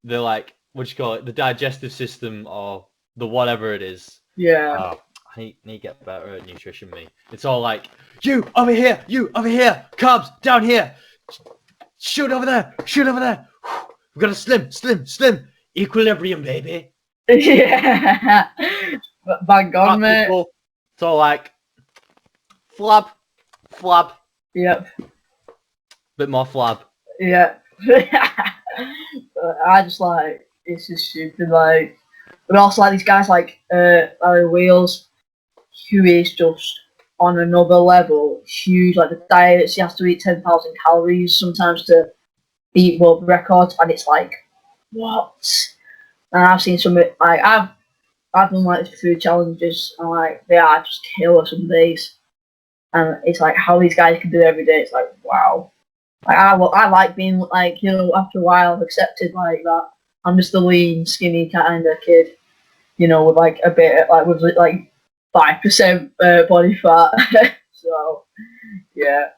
like, what do you call it, the digestive system or the whatever it is. Yeah. I need to get better at nutrition, me. It's all like, you over here, carbs down here, shoot over there. We've got to slim, equilibrium, baby. Yeah. Bang on, mate. It's all like, flab. Yep. Bit more flab. Yeah. I just like, it's just stupid, like, but also like these guys like Larry Wheels, who is just on another level, huge, like the diets, he has to eat 10,000 calories sometimes to beat world records, and it's like, what? And I've seen some, like, I've done like food challenges, and like, they are just killer some days, and it's like, how these guys can do it every day, it's like, wow. Like, I like being like, you know, after a while I've accepted like that I'm just a lean, skinny kind of kid, you know, with like a bit, like with like 5% body fat. So yeah,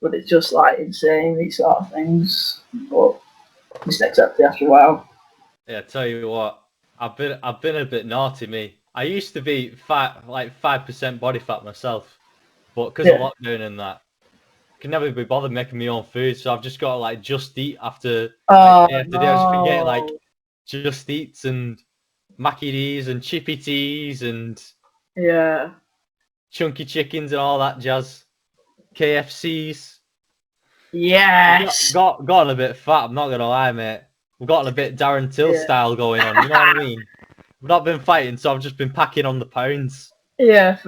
but it's just like insane, these sort of things. But just accept it after a while. Yeah, I tell you what, I've been a bit naughty, me. I used to be fat, like 5% body fat myself, but because of lockdown and that, I can never be bothered making my own food, so I've just got to like just eat after. I just forget like just eats and Mackie D's and Chippy T's and chunky chickens and all that jazz. KFCs. Yes. Got a bit fat. I'm not gonna lie, mate. We've got a bit Darren Till style going on. You know what I mean? We've not been fighting, so I've just been packing on the pounds. Yeah,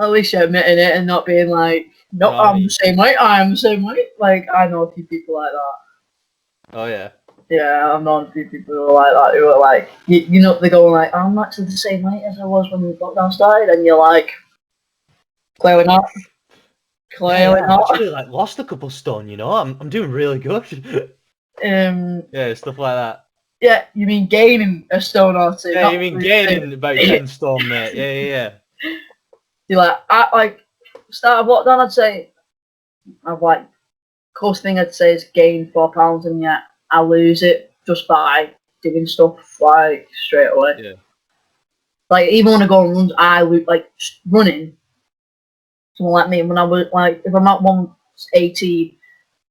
at least you're admitting it and not being like, no, I'm the same weight. I'm the same weight. Like, I know a few people like that. Oh yeah. Yeah, I've known a few people who are like that, who are like, you know, they're going like, I'm actually the same weight as I was when the lockdown started, and you're like, clearly not. Clearly not. I actually like lost a couple stone, you know. I'm doing really good. Yeah, stuff like that. Yeah, you mean gaining a stone or 2? Yeah, you mean gaining about 10 stone, mate. Yeah. You're like, start of lockdown, I'd say, I've like, close thing I'd say is gain 4 pounds, and yet I lose it just by doing stuff like straight away. Yeah. Like, even when I go on runs, I lose, like, running. Someone like me, when I was like, if I'm at 180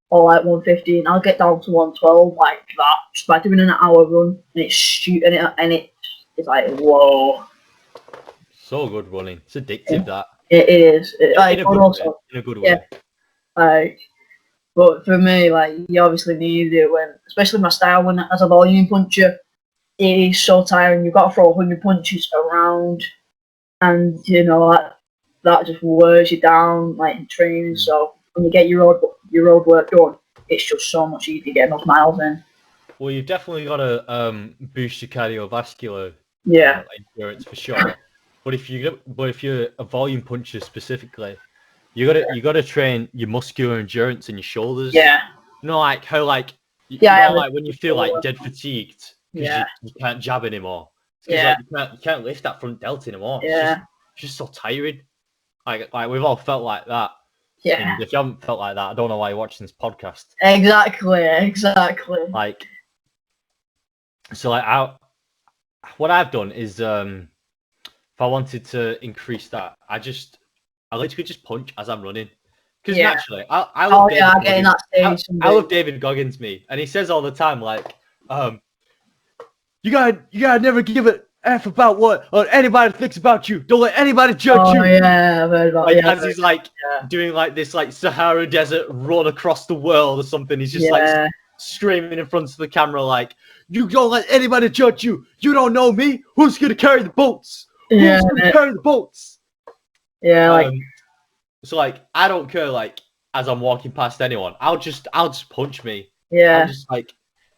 or like 115, I'll get down to 112 like that just by doing an hour run, and it's shooting it, and it's like, whoa. So good running. It's addictive, that. It is. In a good way. Yeah. Like, but for me, like, you obviously need it when, especially my style, when as a volume puncher, it is so tiring. You've got to throw 100 punches around, and you know that just wears you down, like in training. So when you get your road work done, it's just so much easier to get enough miles in. Well, you've definitely got to boost your cardiovascular endurance for sure. But if you're a volume puncher specifically, you gotta train your muscular endurance in your shoulders. Yeah. You know, like how like when you feel like dead fatigued because you can't jab anymore. Because you can't lift that front delta anymore. Yeah. It's just so tiring. Like we've all felt like that. Yeah. And if you haven't felt like that, I don't know why you're watching this podcast. Exactly. Like, so like what I've done is if I wanted to increase that, I literally just punch as I'm running. Because naturally, I love David Goggins, me, and he says all the time, like, you gotta never give a F about what anybody thinks about you. Don't let anybody judge you. Oh yeah, I've heard about like as he's like doing like this like Sahara Desert run across the world or something. He's just like screaming in front of the camera, like, you don't let anybody judge you. You don't know me. Who's gonna carry the boats? Who's gonna carry the boats? Yeah, like so like I don't care like as I'm walking past anyone. I'll just punch me. Yeah. I'll just like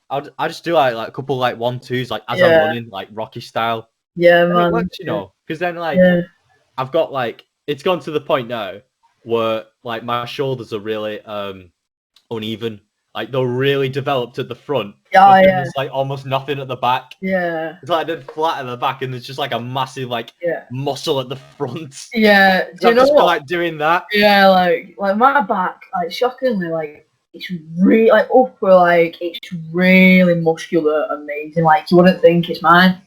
I'll just do like a couple like 1-2s like as I'm running, like Rocky style. Yeah, and man. it works, you know, because then like I've got like it's gone to the point now where like my shoulders are really uneven. Like they're really developed at the front. Yeah, There's like almost nothing at the back. Yeah. It's like dead flat at the back, and there's just like a massive like muscle at the front. Yeah. Do you know what? Like doing that. Yeah, like my back, like shockingly, like it's really like upper, like it's really muscular, amazing. Like you wouldn't think it's mine.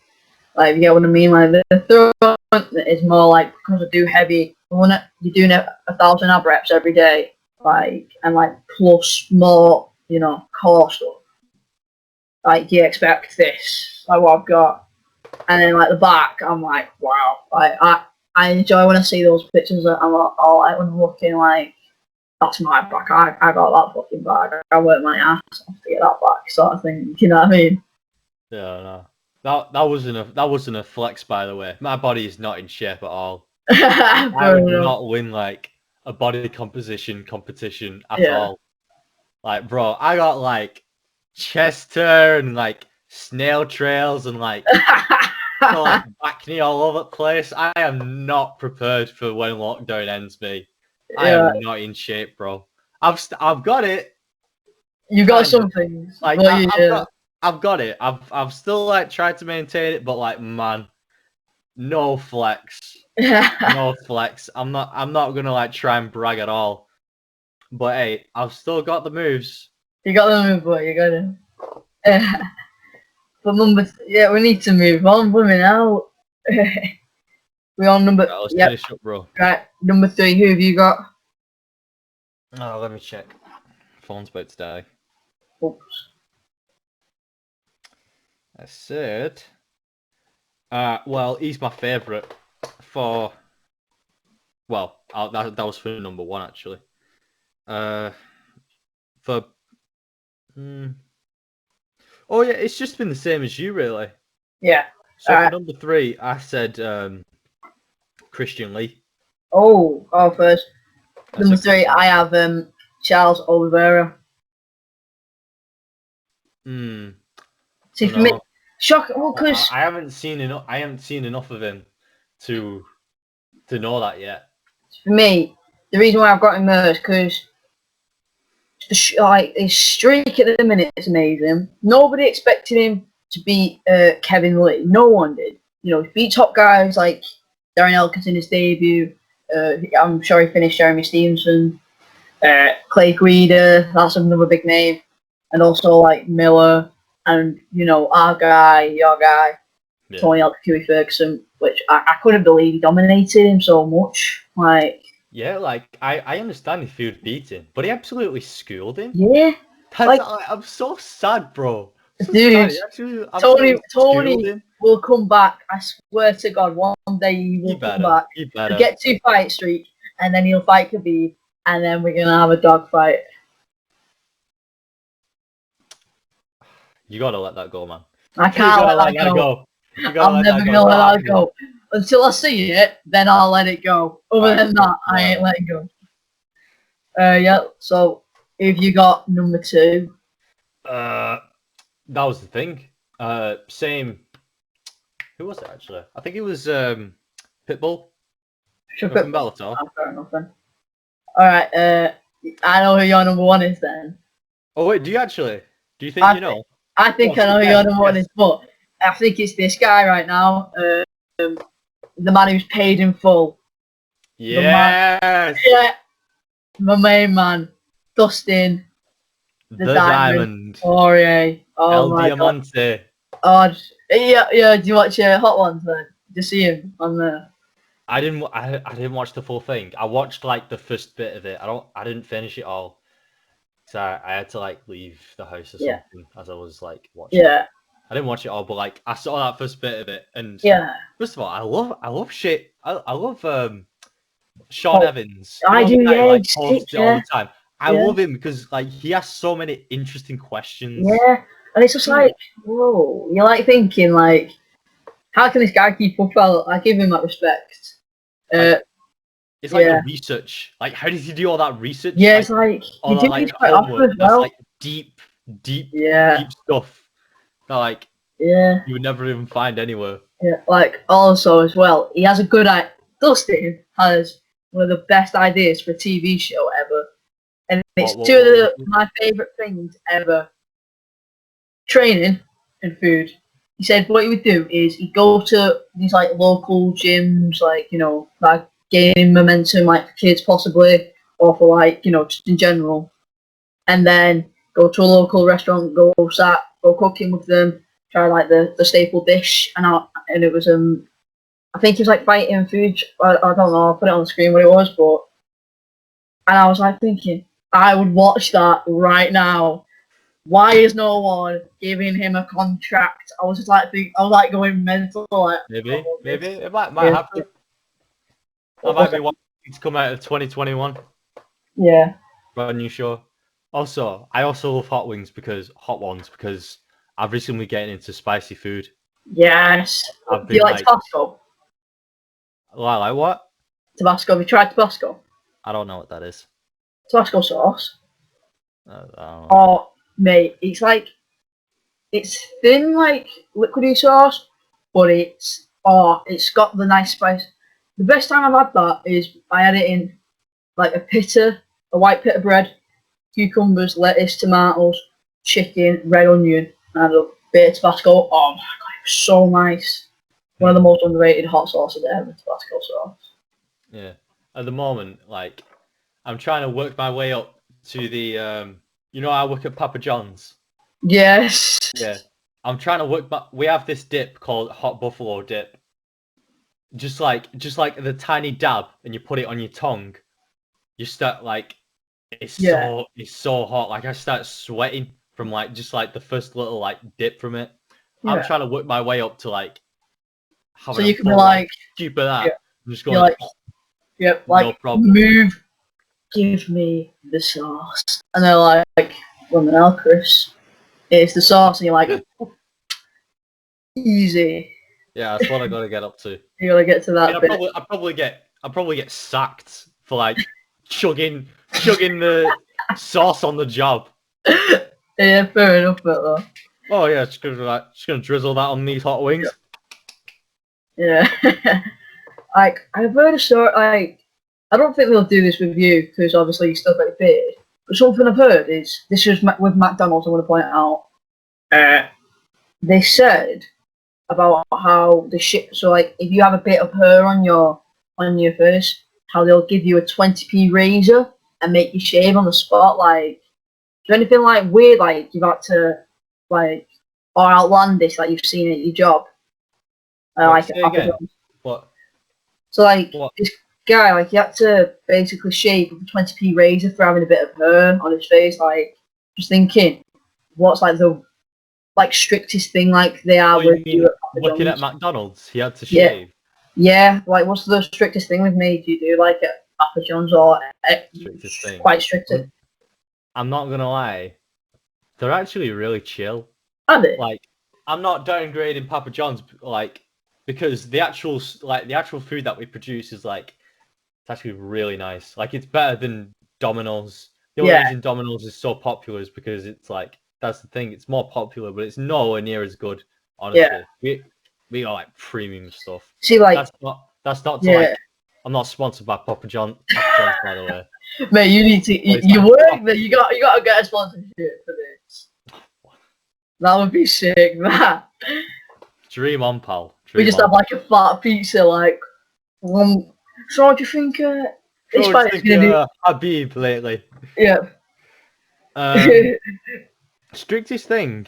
Like you get what I mean? Like the front is more like because I do heavy. When you're doing 1,000 ab reps every day, like and like plus more, you know, core stuff. Like you expect this, like what I've got, and then like the back, I'm like, wow. Like I enjoy when I see those pictures. I'm all like when I'm looking like that's my back. I got that fucking back. I worked my ass off to get that back, sort of thing. You know what I mean? Yeah, no. That wasn't a flex, by the way. My body is not in shape at all. I would not win like a body composition competition at all. Like, bro, I got like chest hair and like snail trails and like, like back knee all over the place. I am not prepared for when lockdown ends, me. I am not in shape, bro. I've got it. You got some things. Like I've got it. I've still like tried to maintain it, but like man, no flex. No flex. I'm not gonna like try and brag at all. But hey, I've still got the moves. You got the move, boy. You got it. But we need to move on. Women out. We're on number. Right, let's finish up, bro. Right, number 3. Who have you got? Oh, let me check. Phone's about to die. Oops. I said. Well, he's my favourite for. Well, that was for number 1 actually. For. Oh yeah, it's just been the same as you, really. Yeah. So for number 3, I said Christian Lee. Oh, first. Number 3, I have Charles Oliveira. See, for me, shock. Well, because I haven't seen enough. I haven't seen enough of him to know that yet. For me, the reason why I've got him there is because like his streak at the minute is amazing. Nobody expected him to beat Kevin Lee. No one did. You know, he beat top guys like Darren Elkins in his debut. I'm sure he finished Jeremy Stevenson. Clay Guida, that's another big name. And also like Miller and, you know, our guy, your guy, Tony Huey Ferguson, which I couldn't believe he dominated him so much. Like, yeah, like I understand if you'd beat him, but he absolutely schooled him. Yeah. I'm so sad, bro. Dude, Tony will come back. I swear to God, one day he will come back. He'll get 2 fight streak, and then he'll fight Khabib, and then we're gonna have a dog fight. You gotta let that go, man. I can't let that go. I'm never gonna let that go. Until I see it, then I'll let it go. Other than that, I ain't letting go. Yeah, so Have you got number 2? That was the thing. Same. Who was it actually? I think it was Pitbull. From Bellator. Oh, fair enough then. Alright, I know who your number 1 is then. Oh wait, do you actually? Do you think you know? I think I know who your number 1 is, but I think it's this guy right now. The man who's paid in full. Yes! Yeah! My main man. Dustin. The Diamond. Poirier. Oh El my Diamante. God. Oh, yeah. Do you watch Hot Ones then? Did you see him on there? I didn't watch the full thing. I watched like the first bit of it. I didn't finish it all. So I had to like leave the house or something as I was like watching. Yeah. I didn't watch it all, but like I saw that first bit of it, and first of all, I love shit. I love Sean Evans. I do, guy, yeah. like, posts it all the time. I love him because like he has so many interesting questions. Yeah, and it's just like, whoa, you're like thinking like, how can this guy keep up? I give him that respect. It's like the research. Like, how does he do all that research? Yeah, it's like all you that do like these quite often as that's well. like deep stuff. That like you would never even find anywhere. Yeah, like also as well, he has a good idea. Dustin has one of the best ideas for a TV show ever, and it's two of my favorite things ever. Training and food. He said what he would do is he'd go to these like local gyms, like like gaining momentum, like for kids possibly, or for like just in general, and then go to a local restaurant, go cooking with them, try like the staple dish, and it was I think it was like fighting food. I don't know. I'll put it on the screen what it was, and I was like thinking I would watch that right now. Why is no one giving him a contract? I was just like going mental. Like, maybe it might happen. That might be one to come out of 2021. Yeah. Brand new show. Also, I also love hot ones because I've recently getting into spicy food. Yes. Do you like Tabasco? Like what? Tabasco. Have you tried Tabasco? I don't know what that is. Tabasco sauce. Oh, mate, it's thin like liquidy sauce, but it's got the nice spice. The best time I've had that is I had it in like a white pita bread, cucumbers, lettuce, tomatoes, chicken, red onion, and a bit of Tabasco. Oh my god, it was so nice. One of the most underrated hot sauces ever, Tabasco sauce. Yeah. At the moment, like, I'm trying to work my way up to the, I work at Papa John's. Yes. Yeah. I'm trying to work, but we have this dip called hot buffalo dip. Just like the tiny dab, and you put it on your tongue. You start like, it's so hot. Like I start sweating from like just like the first little like dip from it. Yeah. I'm trying to work my way up to like. So you can be like, stupid that. Yeah. I'm just going. Like no problem. Move. Give me the sauce, and they're like, "Well, now, Chris, it's the sauce," and you're like, "Easy." Yeah, that's what I gotta get up to. You gotta get to that bit. I'll probably get sacked for like chugging the sauce on the job. Yeah, fair enough, but though. Oh yeah, just gonna drizzle that on these hot wings. Yeah. Like I've heard a story. Like I don't think they'll do this with you because obviously you still got paid. But something I've heard is this is with McDonald's. I want to point out. They said about how the shit. So like, if you have a bit of hair on your face, how they'll give you a 20p razor and make you shave on the spot. Like, is there anything like weird like you've had to like or outlandish like you've seen at your job? Like again. What? So like this guy, like he had to basically shave with a 20p razor for having a bit of hair on his face. Like, just thinking, what's like the strictest thing like they are with you looking at McDonald's? He had to shave. Yeah, like what's the strictest thing with me? Do you do like at Papa John's or strictest thing? Quite strict. I'm not gonna lie, they're actually really chill. Are they? Like, I'm not downgrading Papa John's, like. Because the actual food that we produce is like, it's actually really nice. Like it's better than Domino's. The only reason Domino's is so popular is because it's like, that's the thing. It's more popular, but it's nowhere near as good. Honestly, we got like premium stuff. See, like that's not to like. I'm not sponsored by Papa John's, by the way. Mate, you need to. You work there. You got to get a sponsorship for this. That would be sick. That. Dream on, pal. We just have like a fat pizza, like. So what do you think? It's fine. Habib lately. Yeah. Strictest thing.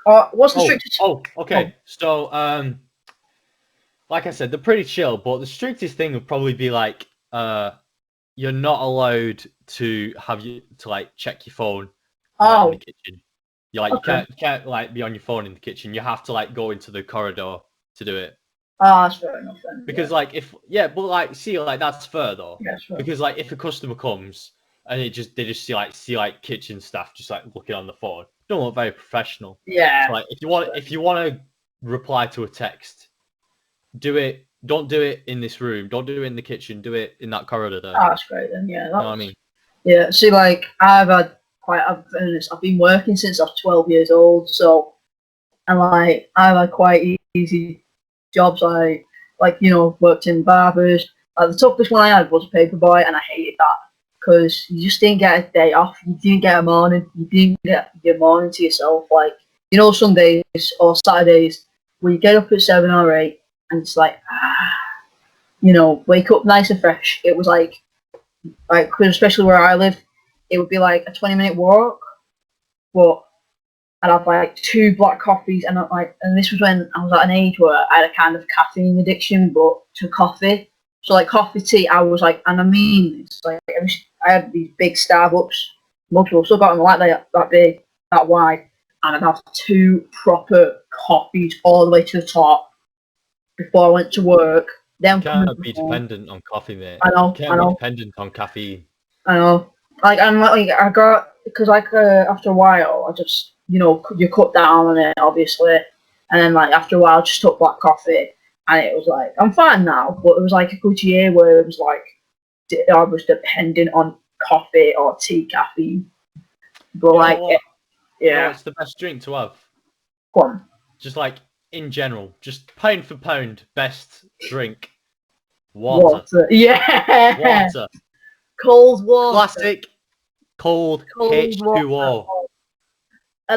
What's the strictest? Okay. So, like I said, they're pretty chill, but the strictest thing would probably be like, you're not allowed to like check your phone in the kitchen. You can't like be on your phone in the kitchen. You have to like go into the corridor to do it. That's fair enough then. Because like that's fair though. Yeah, sure. Because like if a customer comes and they just see kitchen staff just like looking on the phone, don't look very professional. Yeah. So, like if you want to reply to a text, do it. Don't do it in this room. Don't do it in the kitchen. Do it in that corridor there. Oh, that's great then. Yeah. You know what I mean? Yeah. See, like I've been working since I was 12 years old, so and like I've had quite easy jobs. Like worked in barbers. The toughest one I had was a paper boy, and I hated that because you just didn't get a day off. You didn't get a morning. You didn't get your morning to yourself. Like Sundays or Saturdays where you get up at 7 or 8 and it's like wake up nice and fresh. It was like cause especially where I live, it would be like a 20-minute walk, but I'd have like 2 black coffees, and this was when I was at an age where I had a kind of caffeine addiction, but to coffee. So like coffee, tea, I was like, and I mean, it's like I had these big Starbucks, multiple, still got them like that big, that wide, and I'd have 2 proper coffees all the way to the top before I went to work. Then you can't be dependent on coffee, mate. I know. You can't be dependent on caffeine. I know. I got, because after a while, I just you cut down on it obviously, and then like after a while, I just took black coffee, and it was like I'm fine now. But it was like a good year where it was like I was dependent on coffee or tea caffeine. But it's the best drink to have. Go on. Just like in general, just pound for pound, best drink. Water. Yeah. Water. Cold water. Classic. Cold H2O. Water.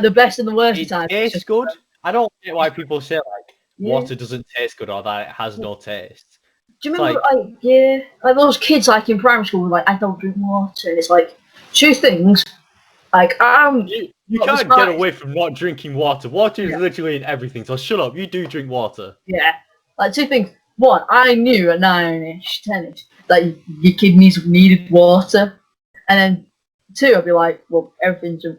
The best and the worst It times. tastes good. I don't get why people say like water doesn't taste good or that it has no taste. Do you remember like those kids like in primary school were like, I don't drink water, and it's like 2 things. Like you can't get away from not drinking water. Water is literally in everything, so shut up. You do drink water. Yeah. Like 2 things. 1, I knew at 9-ish, 10-ish that your kidneys needed water. And then 2, I'd be like, well,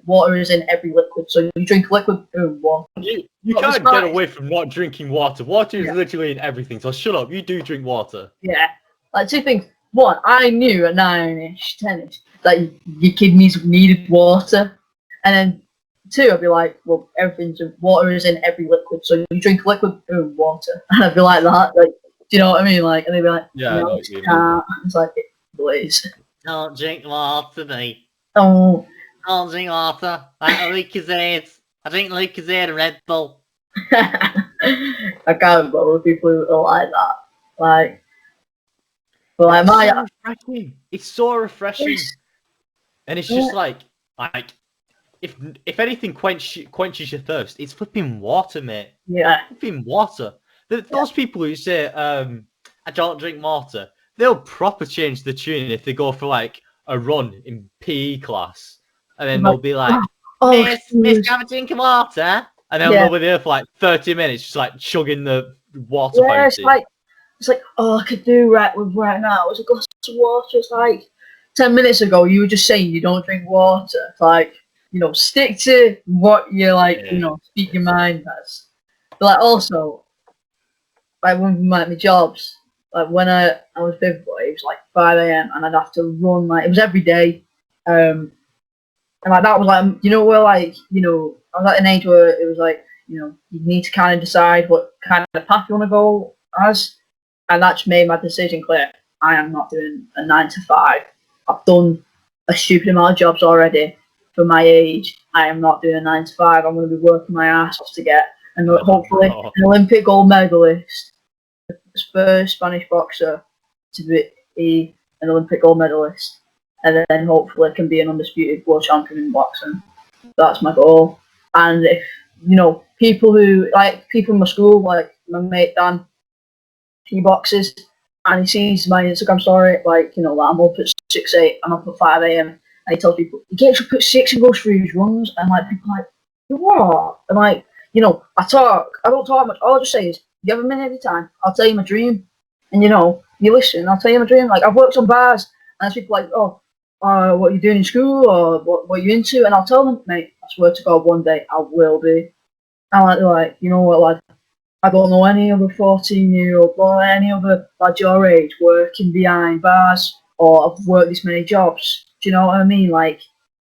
water is in every liquid, so you drink liquid, boom, water. You can't get away from not drinking water. Water is literally in everything, so shut up. You do drink water. Yeah. Like 2 things. 1, I knew at 9-ish, 10-ish that your kidneys needed water. And then 2, I'd be like, well, water is in every liquid, so you drink liquid, boom, water. And I'd be like that, like, do you know what I mean? Like, and they'd be like, no, it's can't. It's like, please. Don't drink water, mate. Oh. Don't drink water. Like Lucozade. I drink Lucozade and Red Bull. I can't bother with people who are like that. Like, but like so refreshing. It's so refreshing. And it's just like if anything quenches your thirst, it's flipping water, mate. Yeah. Flipping water. Those people who say, I don't drink water, they'll proper change the tune if they go for like a run in PE class. And then they'll be like, Miss, have a drink of water. And then they'll be there for like 30 minutes, just like chugging the water fountain. It's like, all I could do right now is a glass of water. It's like 10 minutes ago, you were just saying you don't drink water. It's like, stick to what you like, speak your mind as. But like also, like when my jobs, like when I was big boy, it was like 5 a.m. and I'd have to run, like it was every day. And like that was like, where like, I was at an age where it was like, you need to kind of decide what kind of path you want to go as. And that just made my decision clear. I am not doing a 9 to 5. I've done a stupid amount of jobs already for my age. I am not doing a 9 to 5. I'm going to be working my ass off to get, and hopefully, an Olympic gold medalist, the first Spanish boxer to be an Olympic gold medalist, and then hopefully can be an undisputed world champion in boxing. That's my goal. And if, you know, people in my school, like my mate Dan, he boxes, and he sees my Instagram story, like, you know, like I'm up at 6, 8, I'm up at 5 a.m, and he tells people, he gets up at 6 and goes through his runs, and like, people are like, what? And like, you know, I don't talk much, all I just say is, you have a minute every time, I'll tell you my dream, and you know, you listen, I'll tell you my dream. Like, I've worked on bars, and people like, what are you doing in school, or what are you into? And I'll tell them, mate, I swear to God, one day I will be. And like, you know what, lad, I don't know any other 14-year-old or any other lad your age working behind bars, or I've worked this many jobs. Do you know what I mean? Like,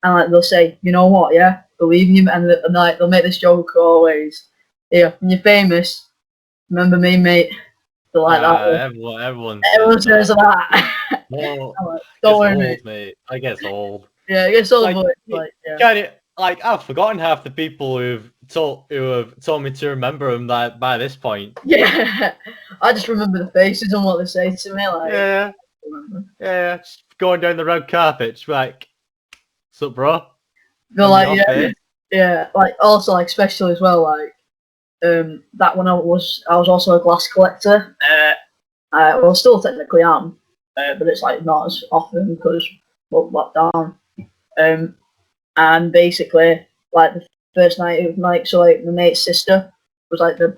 and like, they'll say, you know what, yeah, believe in you, and like, they'll make this joke always. Yeah, when you're famous, remember me, mate. They're like that. Everyone says that. Well, like, don't worry, old, mate. I guess old. Yeah, I guess old. I've forgotten half the people who have told me to remember them by this point. Yeah, I just remember the faces and what they say to me. Like, yeah, just going down the red carpet, just like, what's up, bro? They're like, yeah, like also like especially as well, like that when I was also a glass collector. Well, still technically am, but it's like not as often because we're locked down. And basically, like the first night it was like, so like my mate's sister was like the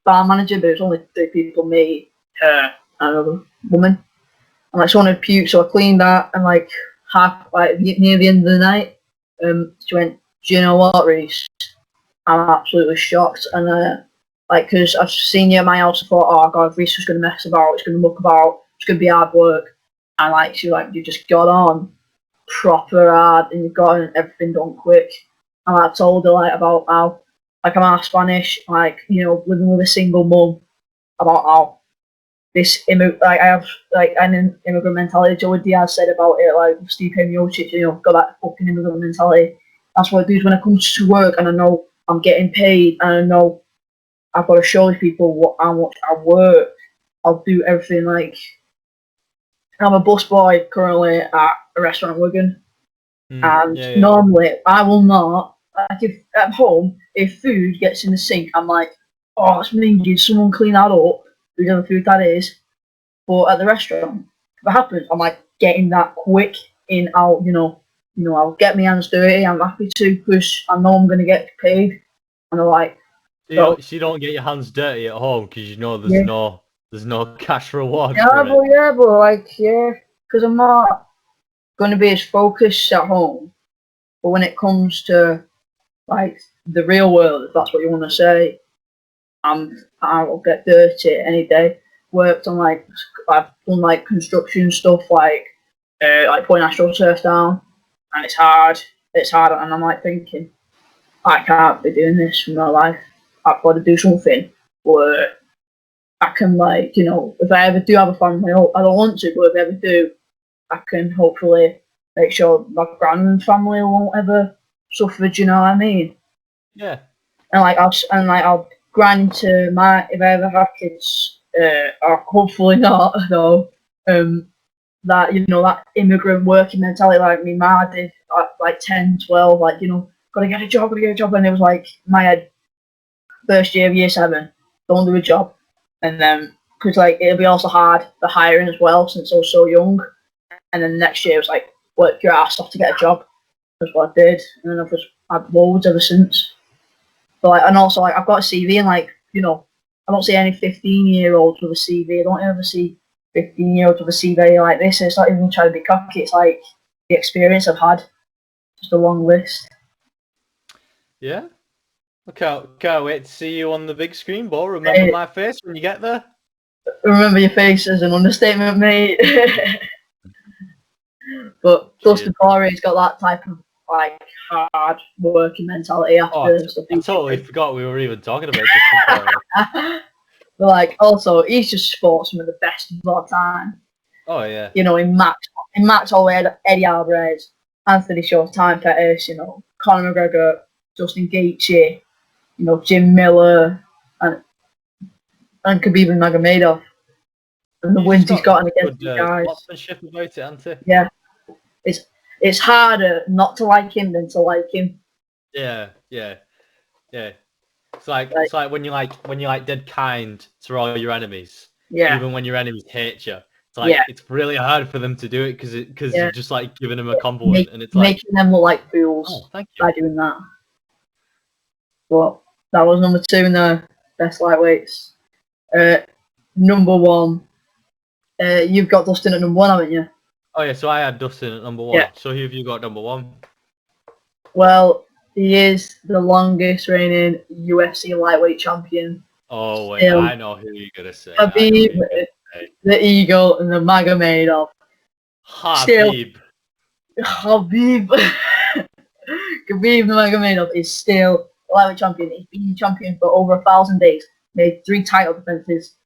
bar manager, but it was only 3 people, me, her, and another woman. And like someone had puked, so I cleaned that, and like near the end of the night, she went, "Do you know what, Reese? I'm absolutely shocked." And like, because I've seen you at my house, I thought, oh God, Reese was going to mess about, it's going to muck about, it's going to be hard work. And like, she was like, you just got on proper hard, and you've gotten everything done quick. And I told her like about how, like, I'm half Spanish, like, you know, living with a single mum, about how this I have like an immigrant mentality. Joe Diaz said about it, like Steve Miocic, you know, got that fucking immigrant mentality. That's what I do when it comes to work, and I know I'm getting paid, and I know I've got to show these people how much I work. I'll do everything. Like, I'm a busboy currently at a restaurant in Wigan, and normally I will not, like, if at home, if food gets in the sink, I'm like, oh, it's minging, someone clean that up, whoever food that is. But at the restaurant, if it happens, I'm like getting that quick in, out, you know, I'll get my hands dirty, I'm happy to, because I know I'm going to get paid. And they're like, so you don't get your hands dirty at home because you know there's no cash reward. But like, because I'm not going to be as focused at home. But when it comes to like the real world, if that's what you want to say, I'll get dirty any day. Worked on I've done like construction stuff, like putting AstroTurf down, and it's hard, and I'm like thinking, I can't be doing this for my life. I've got to do something where I can, like, you know, if I ever do have a family, I don't want to, but if I ever do, I can hopefully make sure my grand family won't ever suffer. Do you know what I mean? Yeah. And I'll grind to if I ever have kids, or hopefully not though. That, you know, that immigrant working mentality, like me, ma did at like 10, 12, like, you know, gotta get a job, and it was like my head. First year of year 7, don't do a job, and then because like it'll be also hard for hiring as well since I was so young, and then the next year it was like work your ass off to get a job. That's what I did, and then I've just had loads ever since. But like, and also like I've got a CV, and like, you know, I don't see any 15-year-olds with a CV. I don't ever see 15-year-olds with a CV like this. It's not even trying to be cocky. It's like the experience I've had, just a long list. Yeah. Can't wait to see you on the big screen, Bo. Remember my face when you get there? Remember your face is an understatement, mate. But Dustin Poirier's got that type of like hard working mentality after stuff. I totally forgot we were even talking about Dustin Poirier. But like, also, he's just sportsman, the best of all time. Oh yeah. You know, in match all Eddie Alvarez, Anthony Shaw, Time Pettis, you know, Conor McGregor, Justin Gaethje, you know, Jim Miller, and Khabib Nurmagomedov, and the wins he's gotten against these guys. Sportsmanship about it, Ante. Yeah, it's harder not to like him than to like him. Yeah. It's like when you're dead kind to all your enemies. Yeah. Even when your enemies hate you. It's like it's really hard for them to do it because you're just like giving them a compliment, and it's like making them look like fools by doing that. But that was number 2 in the best lightweights. Number 1, you've got Dustin at number 1, haven't you? Oh yeah, so I had Dustin at number 1. Yeah. So who have you got number 1? Well, he is the longest reigning UFC lightweight champion. Oh wait, I know who you're gonna say. Khabib, the Eagle, and the Magomedov. Khabib. Khabib Nurmagomedov is still lightweight champion. He's been champion for over 1,000 days. Made 3 title defenses.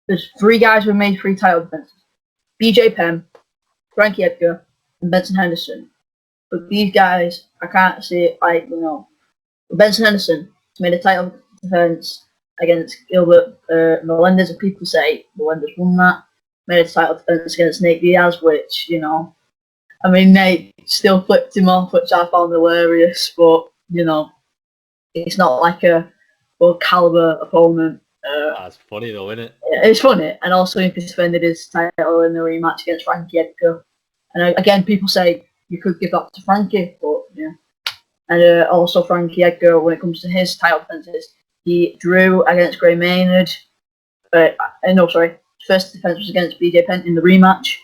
There's 3 guys who made 3 title defenses: BJ Penn, Frankie Edgar, and Benson Henderson. But these guys, I can't see it like, you know, Benson Henderson made a title defense against Gilbert Melendez, and people say Melendez won that. Made a title defense against Nate Diaz, which, you know, I mean, Nate still flipped him off, which I found hilarious, but, you know, it's not like a caliber opponent. That's funny though, isn't it? It's funny, and also he defended his title in the rematch against Frankie Edgar. And again, people say you could give that to Frankie, but yeah. And also Frankie Edgar, when it comes to his title defenses, he drew against Gray Maynard. First defense was against BJ Penn in the rematch.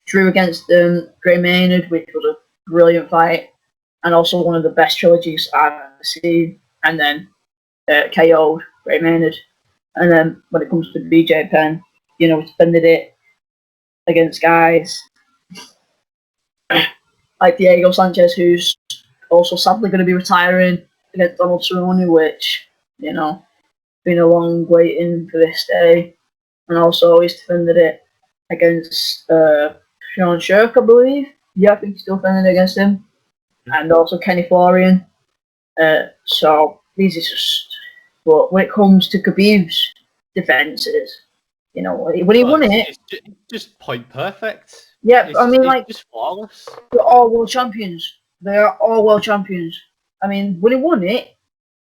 Drew against Gray Maynard, which was a brilliant fight, and also one of the best trilogies I've ever seen. And then KO'd Gray Maynard. And then when it comes to BJ Penn, you know, defended it against guys like Diego Sanchez, who's also sadly going to be retiring, against Donald Cerrone, which, you know, been a long waiting for this day. And also he's defended it against Sean Shirk, I believe. Yeah, I think he's still defending it against him. And also Kenny Florian. So these are just... But when it comes to Khabib's defenses, you know, when he won it... It's just point perfect. Yeah, I mean, like... just flawless. They're all world champions. They are all world champions. I mean, when he won it,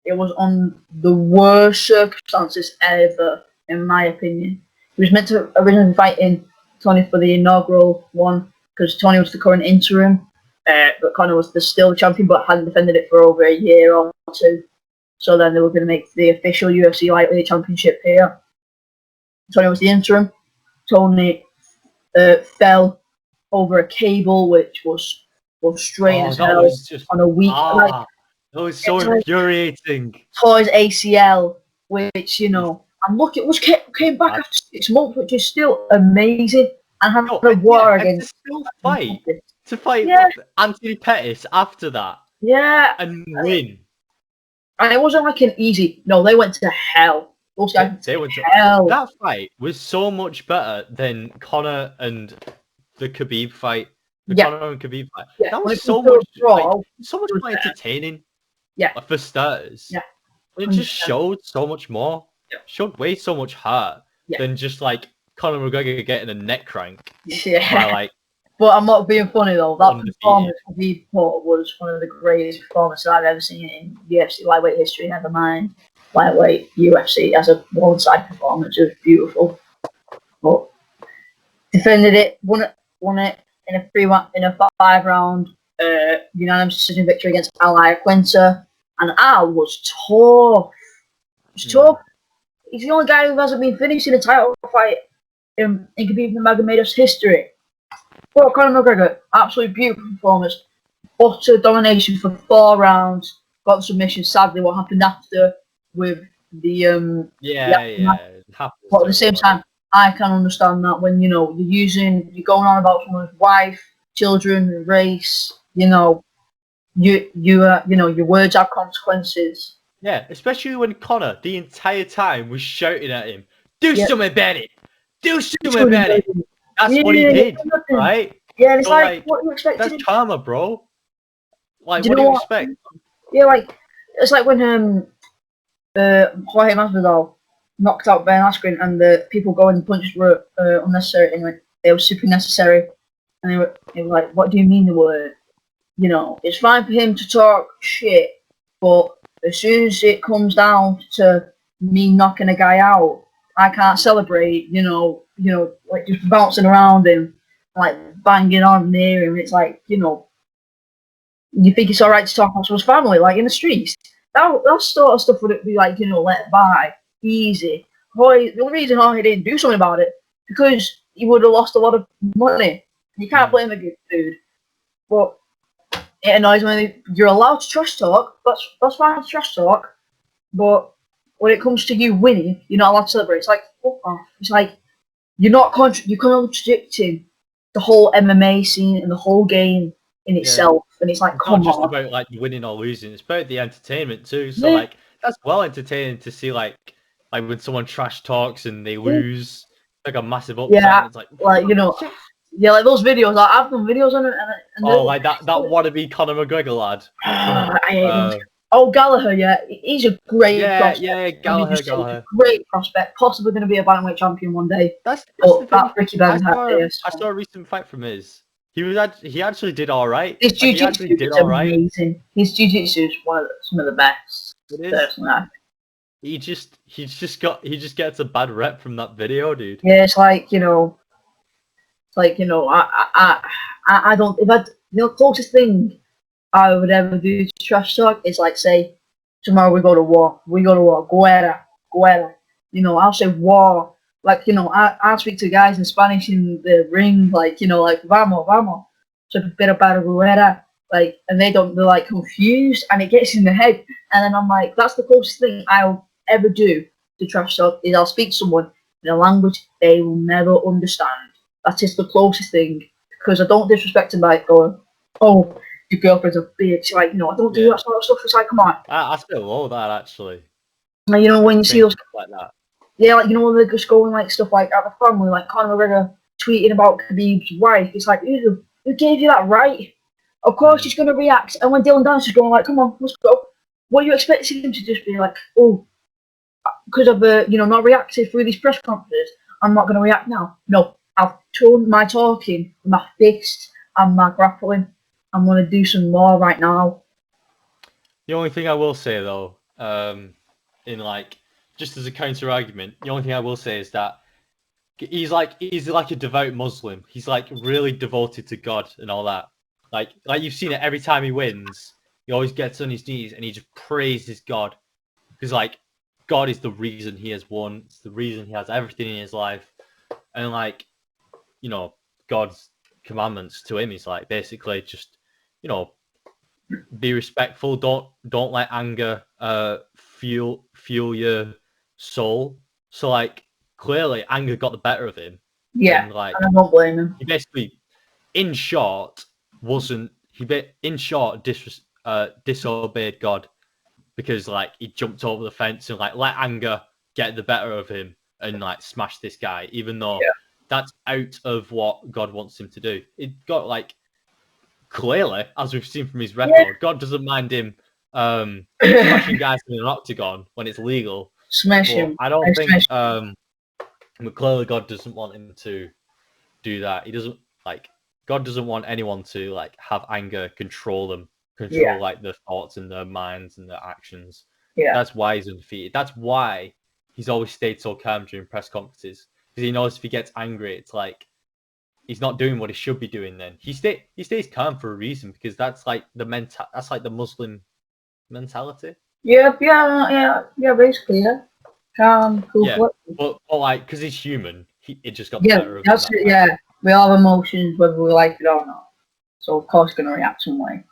it was on the worst circumstances ever, in my opinion. He was meant to originally be fighting Tony for the inaugural one, because Tony was the current interim, but Conor was still the champion, but hadn't defended it for over a year or 2. So then they were going to make the official UFC lightweight championship here. Tony was the interim. Tony fell over a cable, which was straight as hell on a week. That was so infuriating. Tore his ACL, which, you know, and look, it was came back after 6 months, which is still amazing. And having a war against to fight Anthony Pettis after that. Yeah. And win. And it wasn't like an easy. No, they went to hell. Those guys went to hell. That fight was so much better than Conor and the Khabib fight. Conor and Khabib fight. Yeah. That was so much more entertaining. Yeah. For starters. Yeah. It just showed so much more. Yeah. Showed way so much heart than just like Conor McGregor getting a neck crank. Yeah. By, but I'm not being funny though. That performance Khabib put was one of the greatest performances I've ever seen in UFC lightweight history. Never mind lightweight UFC as a one-side performance. It was beautiful. But defended it, won it in a 5-round unanimous decision victory against Al Iaquinta, and Al was tough. He's tough. He's the only guy who hasn't been finished in a title fight in Khabib Nurmagomedov's history. Well, Conor McGregor, absolutely beautiful performance. Utter domination for 4 rounds. Got the submission. Sadly, what happened after with the But at the same time, I can understand that when, you know, you're going on about someone's wife, children, race. You know, your words have consequences. Yeah, especially when Conor the entire time was shouting at him, "Do something about it! Do something about it!" That's what he did, right? Yeah, it's so, like, what you expect? That's karma, bro. Like, what do you expect? Yeah, like, it's like when Jorge Masvidal knocked out Ben Askren and the people going and punches were unnecessary, and like, they were super necessary, and they were like, what do you mean they were? You know, it's fine for him to talk shit, but as soon as it comes down to me knocking a guy out, I can't celebrate. You know, like just bouncing around him, like banging on near him. It's like, you know, you think it's alright to talk about someone's family, like in the streets. That sort of stuff would be like, you know, let by, easy. The only reason he didn't do something about it because he would have lost a lot of money. You can't blame a good dude, but it annoys me. You're allowed to trash talk. That's fine to trash talk, but when it comes to you winning, you're not allowed to celebrate. It's like, fuck off. It's like you're contradicting the whole MMA scene and the whole game in itself. And it's like, it's come not just on. about like winning or losing. It's about the entertainment too. So like that's well entertaining to see like when someone trash talks and they lose, like a massive upset. Yeah, it's like you know, yeah, like those videos. Like, I've done videos on it. And like that wannabe Conor McGregor lad. I hate him. Oh, Gallagher, yeah, he's a great prospect. Yeah, Gallagher. Great prospect, possibly going to be a bantamweight champion one day. That's the thing. Ricky Benz I saw a recent fight from his. He actually did all right. His jiu-jitsu is amazing. His jiu-jitsu is some of the best. It is. He just gets a bad rep from that video, dude. Yeah, it's like, you know, I don't. The closest thing I would ever do to trash talk is like say, tomorrow we go to war. Guerra. You know, I'll say war. Like, you know, I speak to guys in Spanish in the ring, like, you know, like vamos. So a bit about guerra, like, and they're like confused, and it gets in their head, and then I'm like, that's the closest thing I'll ever do to trash talk is I'll speak to someone in a language they will never understand. That is the closest thing, because I don't disrespect them by going, oh, your girlfriend's a bitch. Like, you know, I don't do that sort of stuff. It's like, come on. I still love that, actually. Like, you know, when you see those stuff like that. Yeah, like, you know, when they're just going like stuff like at the family, like Conor McGregor tweeting about Khabib's wife. It's like, who gave you that right? Of course he's going to react. And when Dylan Dance is going like, come on, let's go. What are you expecting him to just be like, oh, because I've not reacted through these press conferences, I'm not going to react now. No, I've turned my talking, my fist, and my grappling. I'm going to do some more right now. The only thing I will say though, in like just as a counter argument, the only thing I will say is that he's like a devout Muslim. He's like really devoted to God and all that. Like you've seen it every time he wins. He always gets on his knees and he just praises God, because like God is the reason he has won. It's the reason he has everything in his life, and like, you know, God's commandments to him is like basically just, you know, be respectful. Don't let anger fuel your soul. So like clearly anger got the better of him. Yeah, and like I don't blame him. He basically, in short, disobeyed God, because like he jumped over the fence and like let anger get the better of him and like smash this guy, even though that's out of what God wants him to do. It got like clearly, as we've seen from his record, God doesn't mind him smashing guys in an octagon when it's legal. Smash him. I don't think but clearly God doesn't want him to do that. He doesn't like God doesn't want anyone to like have anger control them, like their thoughts and their minds and their actions. Yeah. That's why he's undefeated. That's why he's always stayed so calm during press conferences, because he knows if he gets angry, it's like he's not doing what he should be doing. Then he stays calm for a reason, because that's like that's like the Muslim mentality. Yeah, basically, yeah. Calm, cool. Yeah, but like, because he's human, it just got the better of him. Yeah, we all have emotions whether we like it or not. So of course, going to react some way.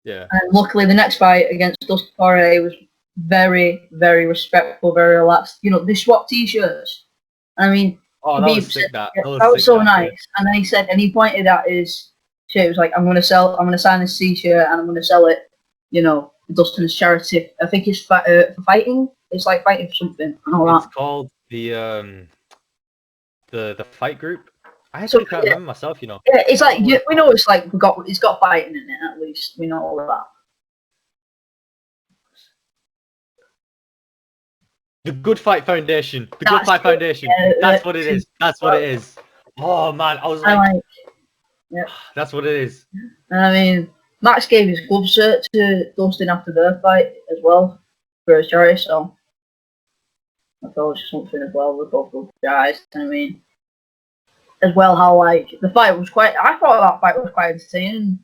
Yeah. And luckily, the next fight against Dustin Poirier was very, very respectful, very relaxed. You know, they swapped t-shirts. I mean, that was sick. That was so nice. Yeah. And then he said, and he pointed at his shirt. It was like, I'm going to sign this t-shirt and I'm going to sell it. You know, Dustin's charity. I think it's for fighting. It's like fighting for something and all that. It's called the fight group. I actually can't remember myself, you know. Yeah, it's like we know it's like it's got fighting in it. At least we know all of that. The Good Fight Foundation. The Good Fight Foundation. That's what it is. That's what it is. Oh man, I was like, yeah. That's what it is. And I mean, Max gave his gloves to Dustin after their fight as well for his charity, so I thought it was something as well with both those guys. And I mean, as well how like the fight was I thought that fight was quite entertaining.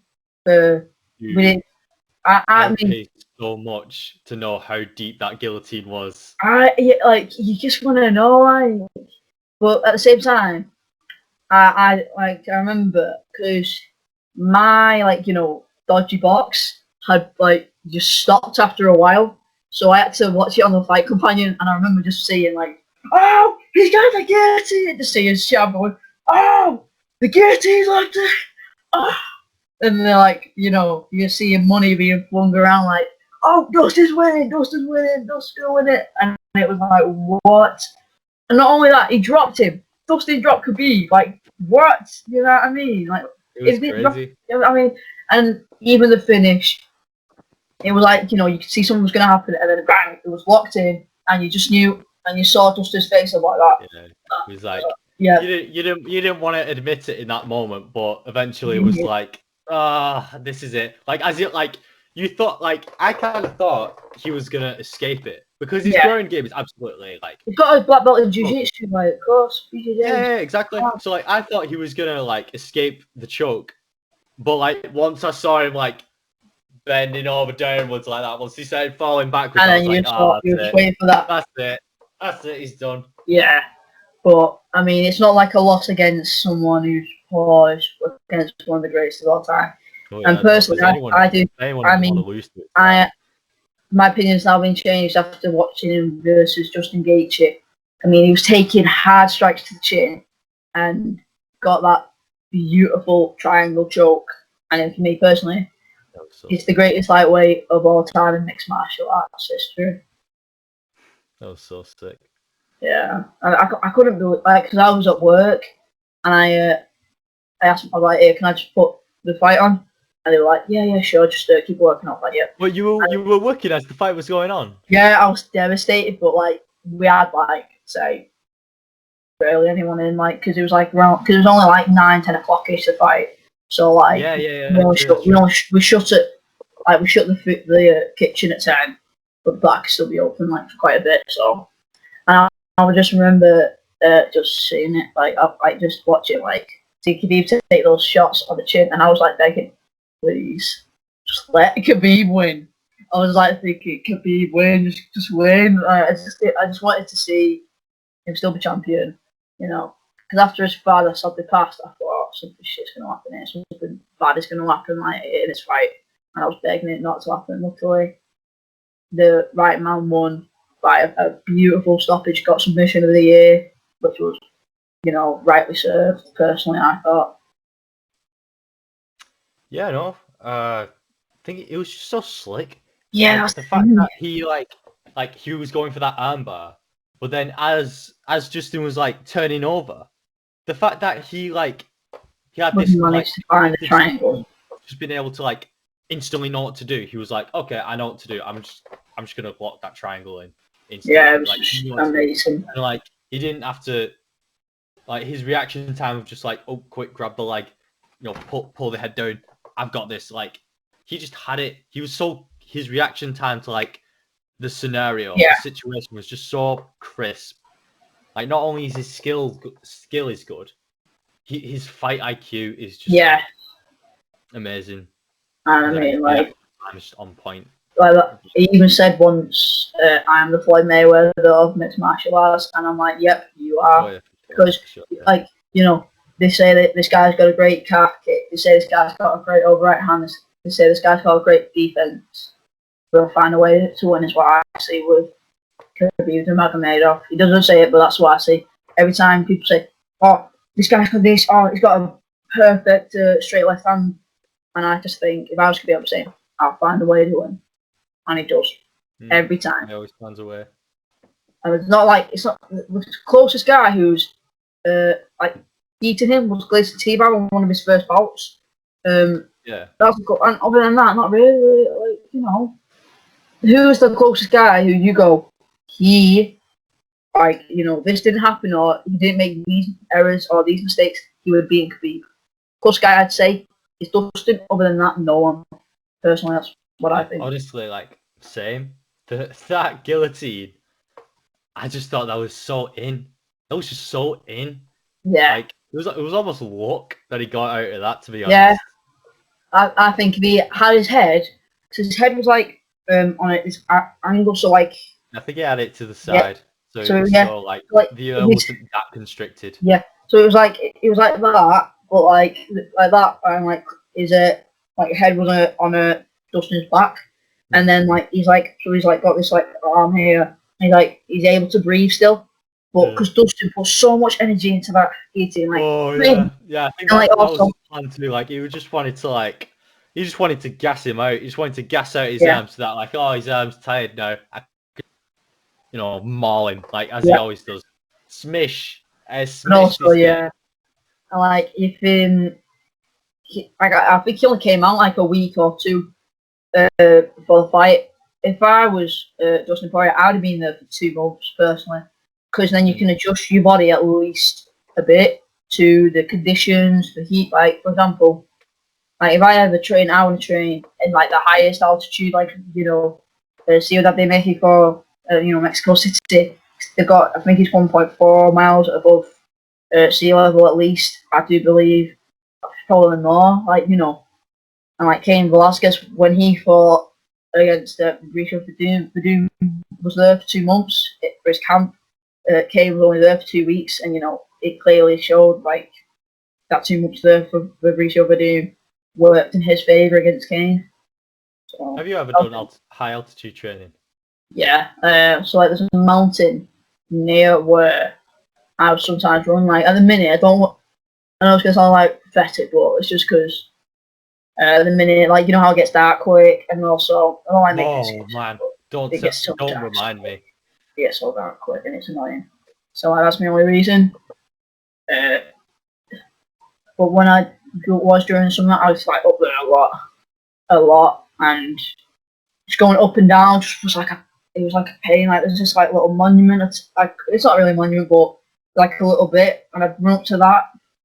I mean, so much to know how deep that guillotine was. You just want to know, like, but at the same time, I remember because my dodgy box had just stopped after a while, so I had to watch it on the Fight Companion, and I remember just seeing oh, he's got the guillotine, just seeing Shab going, oh, the guillotine's left it, oh. And they're you see money being flung around oh, Dustin's winning, Dustin's gonna win it. And it was like, what? And not only that, he dropped him. Dustin dropped Khabib. What? You know what I mean? It was crazy. I mean, and even the finish, it was you could see something was going to happen, and then bang, it was locked in, and you just knew, and you saw Dustin's face like that. Yeah, it was like, you didn't want to admit it in that moment, but eventually it was this is it. You thought, I kind of thought he was gonna escape it because his ground game is absolutely he's got a black belt in jiu-jitsu, of course. Yeah, exactly. So I thought he was gonna escape the choke, but once I saw him bending over downwards like that, once he started falling backwards, and then you were waiting for that. That's it. He's done. Yeah, but I mean, it's not like a loss against someone who's against one of the greatest of all time. Oh, yeah, and personally, my opinion's now been changed after watching him versus Justin Gaethje. I mean, he was taking hard strikes to the chin and got that beautiful triangle choke. And then for me personally, it's the greatest lightweight of all time in mixed martial arts history. That was so sick. Yeah, I couldn't do it because I was at work and I asked them, I was like, "Hey, can I just put the fight on?" And they were like, "Yeah, sure, just keep working on that." Yeah. Well, you were working as the fight was going on. Yeah, I was devastated, but we had say barely anyone in because it was around because it was only 9-10 o'clock-ish to fight. So we shut it we shut the kitchen at 10, but the bar could still be open for quite a bit. So and I would just remember just seeing it I just watch it see Khabib take those shots on the chin, and I was begging, please, just let Khabib win. I was thinking, Khabib win, just win. I just wanted to see him still be champion, because after his father sadly passed, I thought, oh, something shit's going to happen here, something bad is going to happen in this fight, and I was begging it not to happen. Luckily, the right man won by a beautiful stoppage, got submission of the year, which was, rightly served. Personally, I thought. Yeah, no. I think it was just so slick. Yeah, the fact that he he was going for that armbar, but then as Justin was turning over, the fact that he had this managed to find the triangle, just being able to instantly know what to do. He was okay, I know what to do. I'm just gonna block that triangle in instantly. Yeah, it was amazing. And he didn't have to his reaction time of just oh, quick, grab the leg, pull the head down. I've got this. He just had it. He was his reaction time to the scenario, the situation was just so crisp. Not only is his skill is good, his fight IQ is just amazing. And I mean, I'm just on point. He even said once, "I am the Floyd Mayweather of mixed martial arts," and I'm like, "Yep, you are," because they say that this guy's got a great calf kick. They say this guy's got a great overright hand. They say this guy's got a great defense. We'll find a way to win, is what I see with Khabib Nurmagomedov. He doesn't say it, but that's what I see. Every time people say, "Oh, this guy's got this," "Oh, he's got a perfect straight left hand," and I just think, if I was Khabib, I'm saying, "I'll find a way to win," and he does every time. He always finds a way. And it's not the closest guy who's beating him was Gleison Tibau on one of his first bouts. Yeah. That's good. And other than that, not really. Like, you know, who's the closest guy who you go, this didn't happen, or he didn't make these errors or these mistakes, he would be in Khabib. Closest guy I'd say is Dustin. Other than that, no one. Personally, that's what I think. Honestly, like, same. That guillotine, I just thought that was so in. That was just so in. Yeah. Like, it was almost luck that he got out of that, to be honest. Yeah. I think if he had his head, because his head was like on this angle, so like. I think he had it to the side, yeah. so the ear wasn't that constricted. Yeah, so it was like that, but like that, and like his head was on a Dustin's back, and then like he's got this like arm here, and he's able to breathe still, but because Dustin put so much energy into that eating, like I think that was the plan too. Like he just wanted to gas him out. He just wanted to gas out his arms so that like, oh, his arm's tired now. Maul him like as he always does. Smish. And also, and like if I think he only came out like a week or two before the fight. If I was Dustin Poirier, I'd have been there for 2 months personally, because then you can adjust your body at least a bit to the conditions, the heat. Like for example, like if I ever train, I want to train in like the highest altitude, like see that they make it for Mexico City. They've got, I think it's 1.4 miles above sea level at least, I do believe. Probably more, and like Cain Velasquez, when he fought against Mauricio Verdum was there for 2 months for his camp. Cain was only there for 2 weeks, and it clearly showed like that 2 months there for Mauricio Verdum worked in his favour against Cain. So, have you ever done high altitude training? Yeah, so like there's a mountain near where I would sometimes run. Like at the minute, I know it's gonna sound like pathetic, but it's just because at the minute, like how it gets dark quick, and also I don't like making excuses. Man, don't remind me. It gets so dark quick, and it's annoying. So that's my only reason. But when I was doing something, I was like up there a lot, and just going up and down just was like it was like a pain. Like there's this like little monument. It's not really a monument, but like a little bit, and I'd run up to that,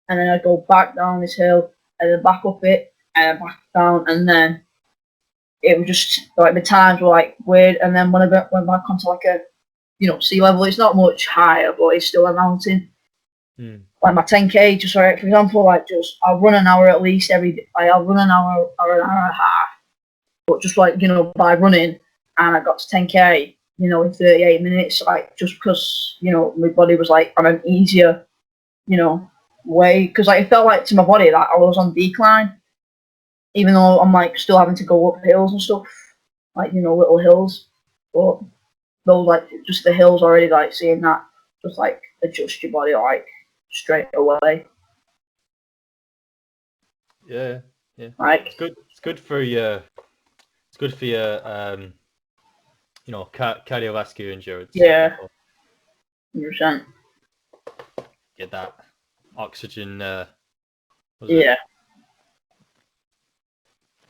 and then I'd go back down this hill, and then back up it, and then back down, and then it was just like the times were like weird. And then when I went back onto like a sea level, it's not much higher, but it's still a mountain. Like my 10K, just for example, I'll run an hour at least every day. I'll run an hour and a half, but just by running, and I got to 10K, in 38 minutes, just because my body was like on an easier, way, because it felt like to my body that I was on decline, even though I'm still having to go up hills and stuff, little hills, but those just the hills already seeing that just adjust your body straight away. Yeah. It's good for your cardiovascular endurance. Yeah. 100%. Get that oxygen.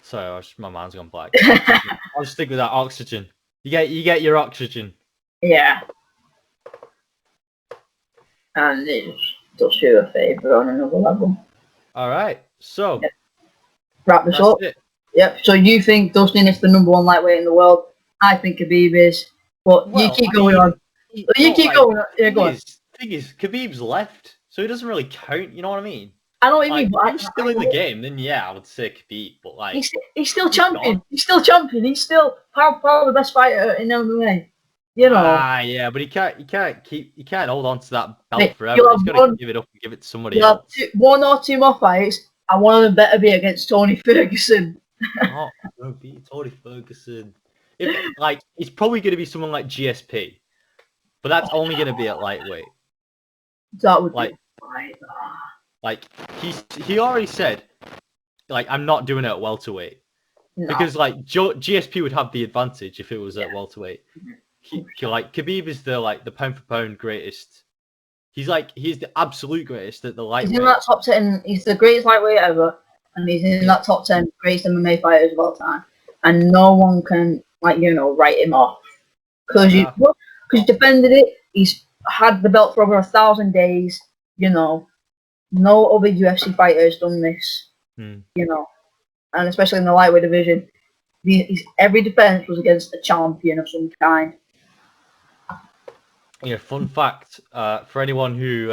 Sorry, my mind's gone black. I'll just stick with that oxygen. You get your oxygen. Yeah. And it does you a favour on another level. All right, so wrap this up. Yep. So you think Dustin is the #1 lightweight in the world? I think Khabib is, but you keep going on. You keep going on. Yeah, go on. The thing is, Khabib's left, so he doesn't really count. You know what I mean? I know what you mean. But he's still in the game, then I would say Khabib. But he's still champion. He's still champion. He's still probably the best fighter in MMA. Yeah, but he can't hold on to that belt forever. He's got to give it up and give it to somebody else. 1 or 2 more fights, and one of them better be against Tony Ferguson. Oh, don't beat Tony Ferguson. It's probably going to be someone like GSP, but that's only going to be at lightweight. That would be he already said, I'm not doing it at welterweight, because GSP would have the advantage if it was at welterweight. Khabib is the pound for pound greatest He's the absolute greatest at the lightweight. He's in that top 10. He's the greatest lightweight ever, and he's in that top 10 greatest MMA fighters of all time. And no one can write him off because he defended it. He's had the belt for over 1,000 days. No other UFC fighter has done this. And especially in the lightweight division, every defense was against a champion of some kind. Yeah, fun fact for anyone who,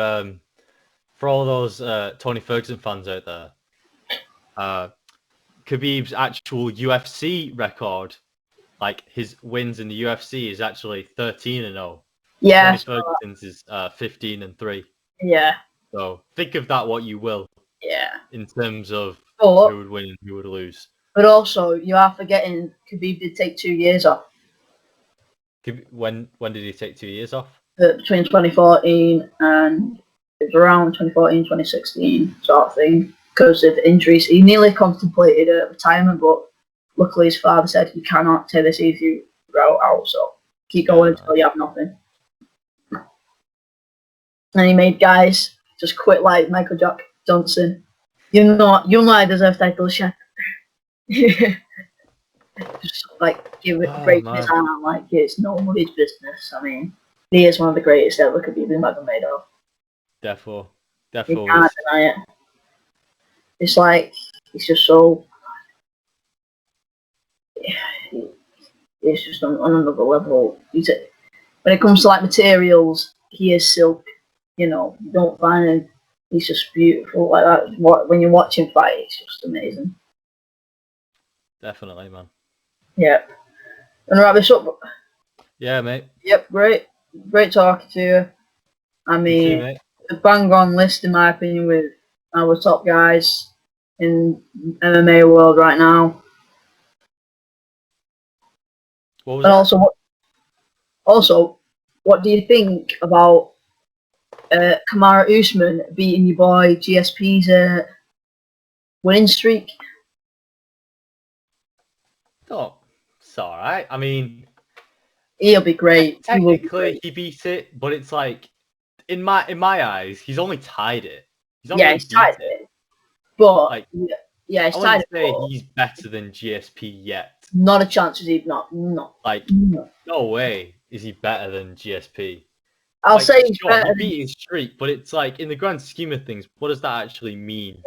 for all those Tony Ferguson fans out there, Khabib's actual UFC record, like his wins in the UFC, is actually 13-0. Yeah. Tony Ferguson's is 15-3. Yeah. So think of that what you will. Yeah. In terms of who would win and who would lose. But also, you are forgetting Khabib did take 2 years off. When did he take 2 years off? Between 2014 and it was around 2014, 2016 sort of thing because of injuries. He nearly contemplated retirement, but luckily his father said you cannot take this easy route out, so keep going until you have nothing. And he made guys just quit like Michael Johnson. You know I deserve title shot. Just like give it a break in his hand like it's nobody's business. I mean, he is one of the greatest ever Khabib ever made of. Defo. You can't deny it. It's like he's just so. It's just on another level. When it comes to like materials, he is silk. You don't find him. He's just beautiful like that. When you watch him fight, it's just amazing. Definitely, man. Yeah. Wanna wrap this up? Yeah, mate. Yep, great talking to you. I mean, too, a bang-on list in my opinion with our top guys in MMA world right now. What was that? Also, what do you think about Kamaru Usman beating your boy GSP's winning streak? Oh, it's alright. I mean, he'll be great. Technically, he beat it, but it's like in my eyes, he's only tied it. He's tied it. But like, he's I tied wouldn't say he's better than GSP yet. Not a chance. Is he not? No. No way is he better than GSP. I'll say he's better. He beat his streak, but it's like in the grand scheme of things, what does that actually mean?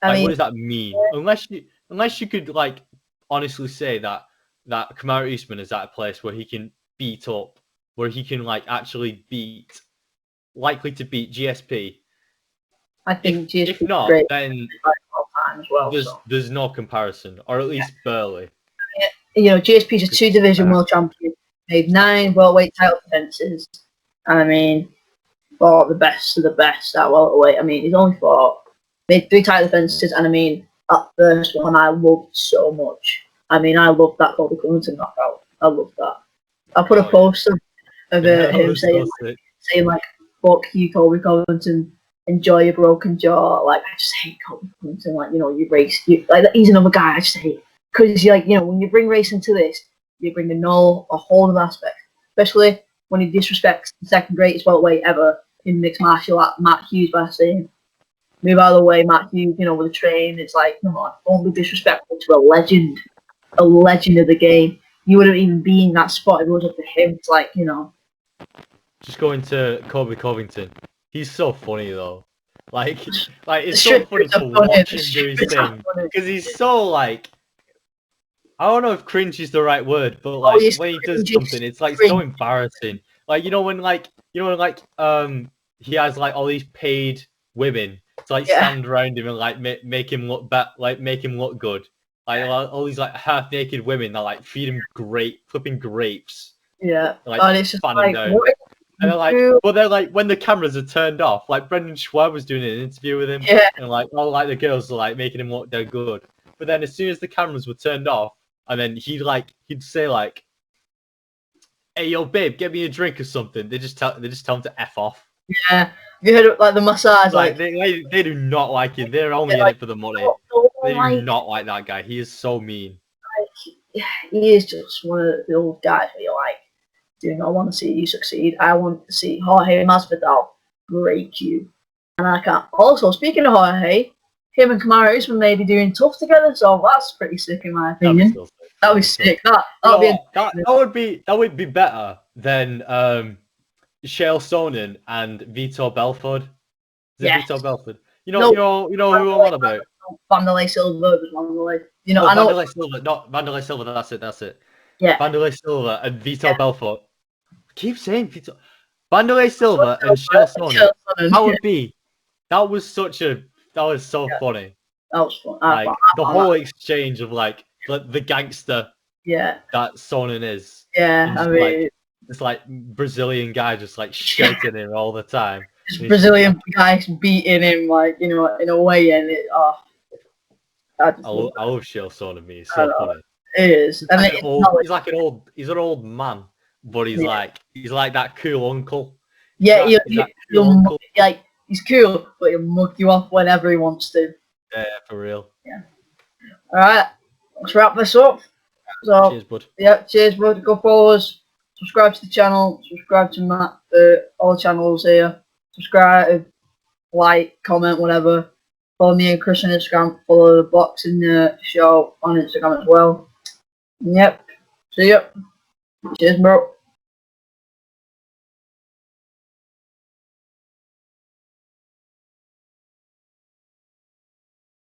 I mean, what does that mean? Unless you could like honestly say that Kamaru Usman is at a place where he can beat up, where he can like actually likely to beat GSP. I think GSP. If not, great. then as well, there's no comparison, or at least barely. GSP's a 2-division world champion. Made 9 welterweight title defenses, and I mean, fought the best of the best at welterweight. I mean, he's only made 3 title defenses, and I mean, that first one I loved so much. I mean, I loved that Colby Covington knockout. I loved that. I put a poster of him saying like, "Fuck you, Colby Covington. Enjoy your broken jaw." Like, I just hate Colby Covington. Like, he's another guy I just hate. Because when you bring race into this, you bring a whole other aspect. Especially when he disrespects the second greatest welterweight ever in mixed martial art, Matt Hughes, by saying, "Move out of the way, Matt Hughes." With a train, it's like, come on, don't be disrespectful to a legend of the game. You wouldn't even be in that spot if it wasn't for him. It's like, Just going to Colby Covington. He's so funny though. Like it's so funny to watch him do his thing because he's so like. I don't know if cringe is the right word, but when he does something, it's like so embarrassing. Like when he has like all these paid women to stand around him and like make him look make him look good. Like all these like half naked women that like feed him flipping grapes. Yeah, like it's just fanning down. And they're like when the cameras are turned off, like Brendan Schwab was doing an interview with him, and like all like the girls are like making him look they're good. But then as soon as the cameras were turned off, and then he'd say like, "Hey yo, babe, get me a drink or something." They just tell him to F off. Yeah, have you heard of like the massage? Like they do not like him. They're only in it for the money. They do not like that guy. He is so mean. He is just one of those guys where you're like, do not want to see you succeed. I want to see Jorge Masvidal break you. And I can't. Also, speaking of Jorge, him and Kamaru Usman may be doing tough together, so that's pretty sick in my opinion. That'd be sick. That would be better than Chael Sonnen and Vitor Belfort. Vitor Belfort. You know who I'm on about. Vanderlei Silva was Vanderlei. You know, Vanderlei Silva, not Vanderlei Silva. That's it. Yeah. Vanderlei Silva and Vitor Belfort. Keep saying Vitor. Vanderlei Silva and Chael Sonnen. That was so funny. That was fun. Like the whole exchange of like the gangster. Yeah. That Sonnen is. Yeah, I mean, this like Brazilian guy just like shaking him all the time. Brazilian guys beating him like in a way, and it. I love Chael Sonnen. He's so funny. It is. He's an old man, but he's like that cool uncle. Yeah, he's cool, but he'll mug you off whenever he wants to. Yeah, for real. Yeah. All right, let's wrap this up. So, cheers, bud. Yeah, cheers, bud. Go follow us. Subscribe to the channel. Subscribe to Matt. All channels here. Subscribe, like, comment, whatever. Follow me and Chris on Instagram. Follow the boxing show on Instagram as well. Yep. See ya. Cheers, bro.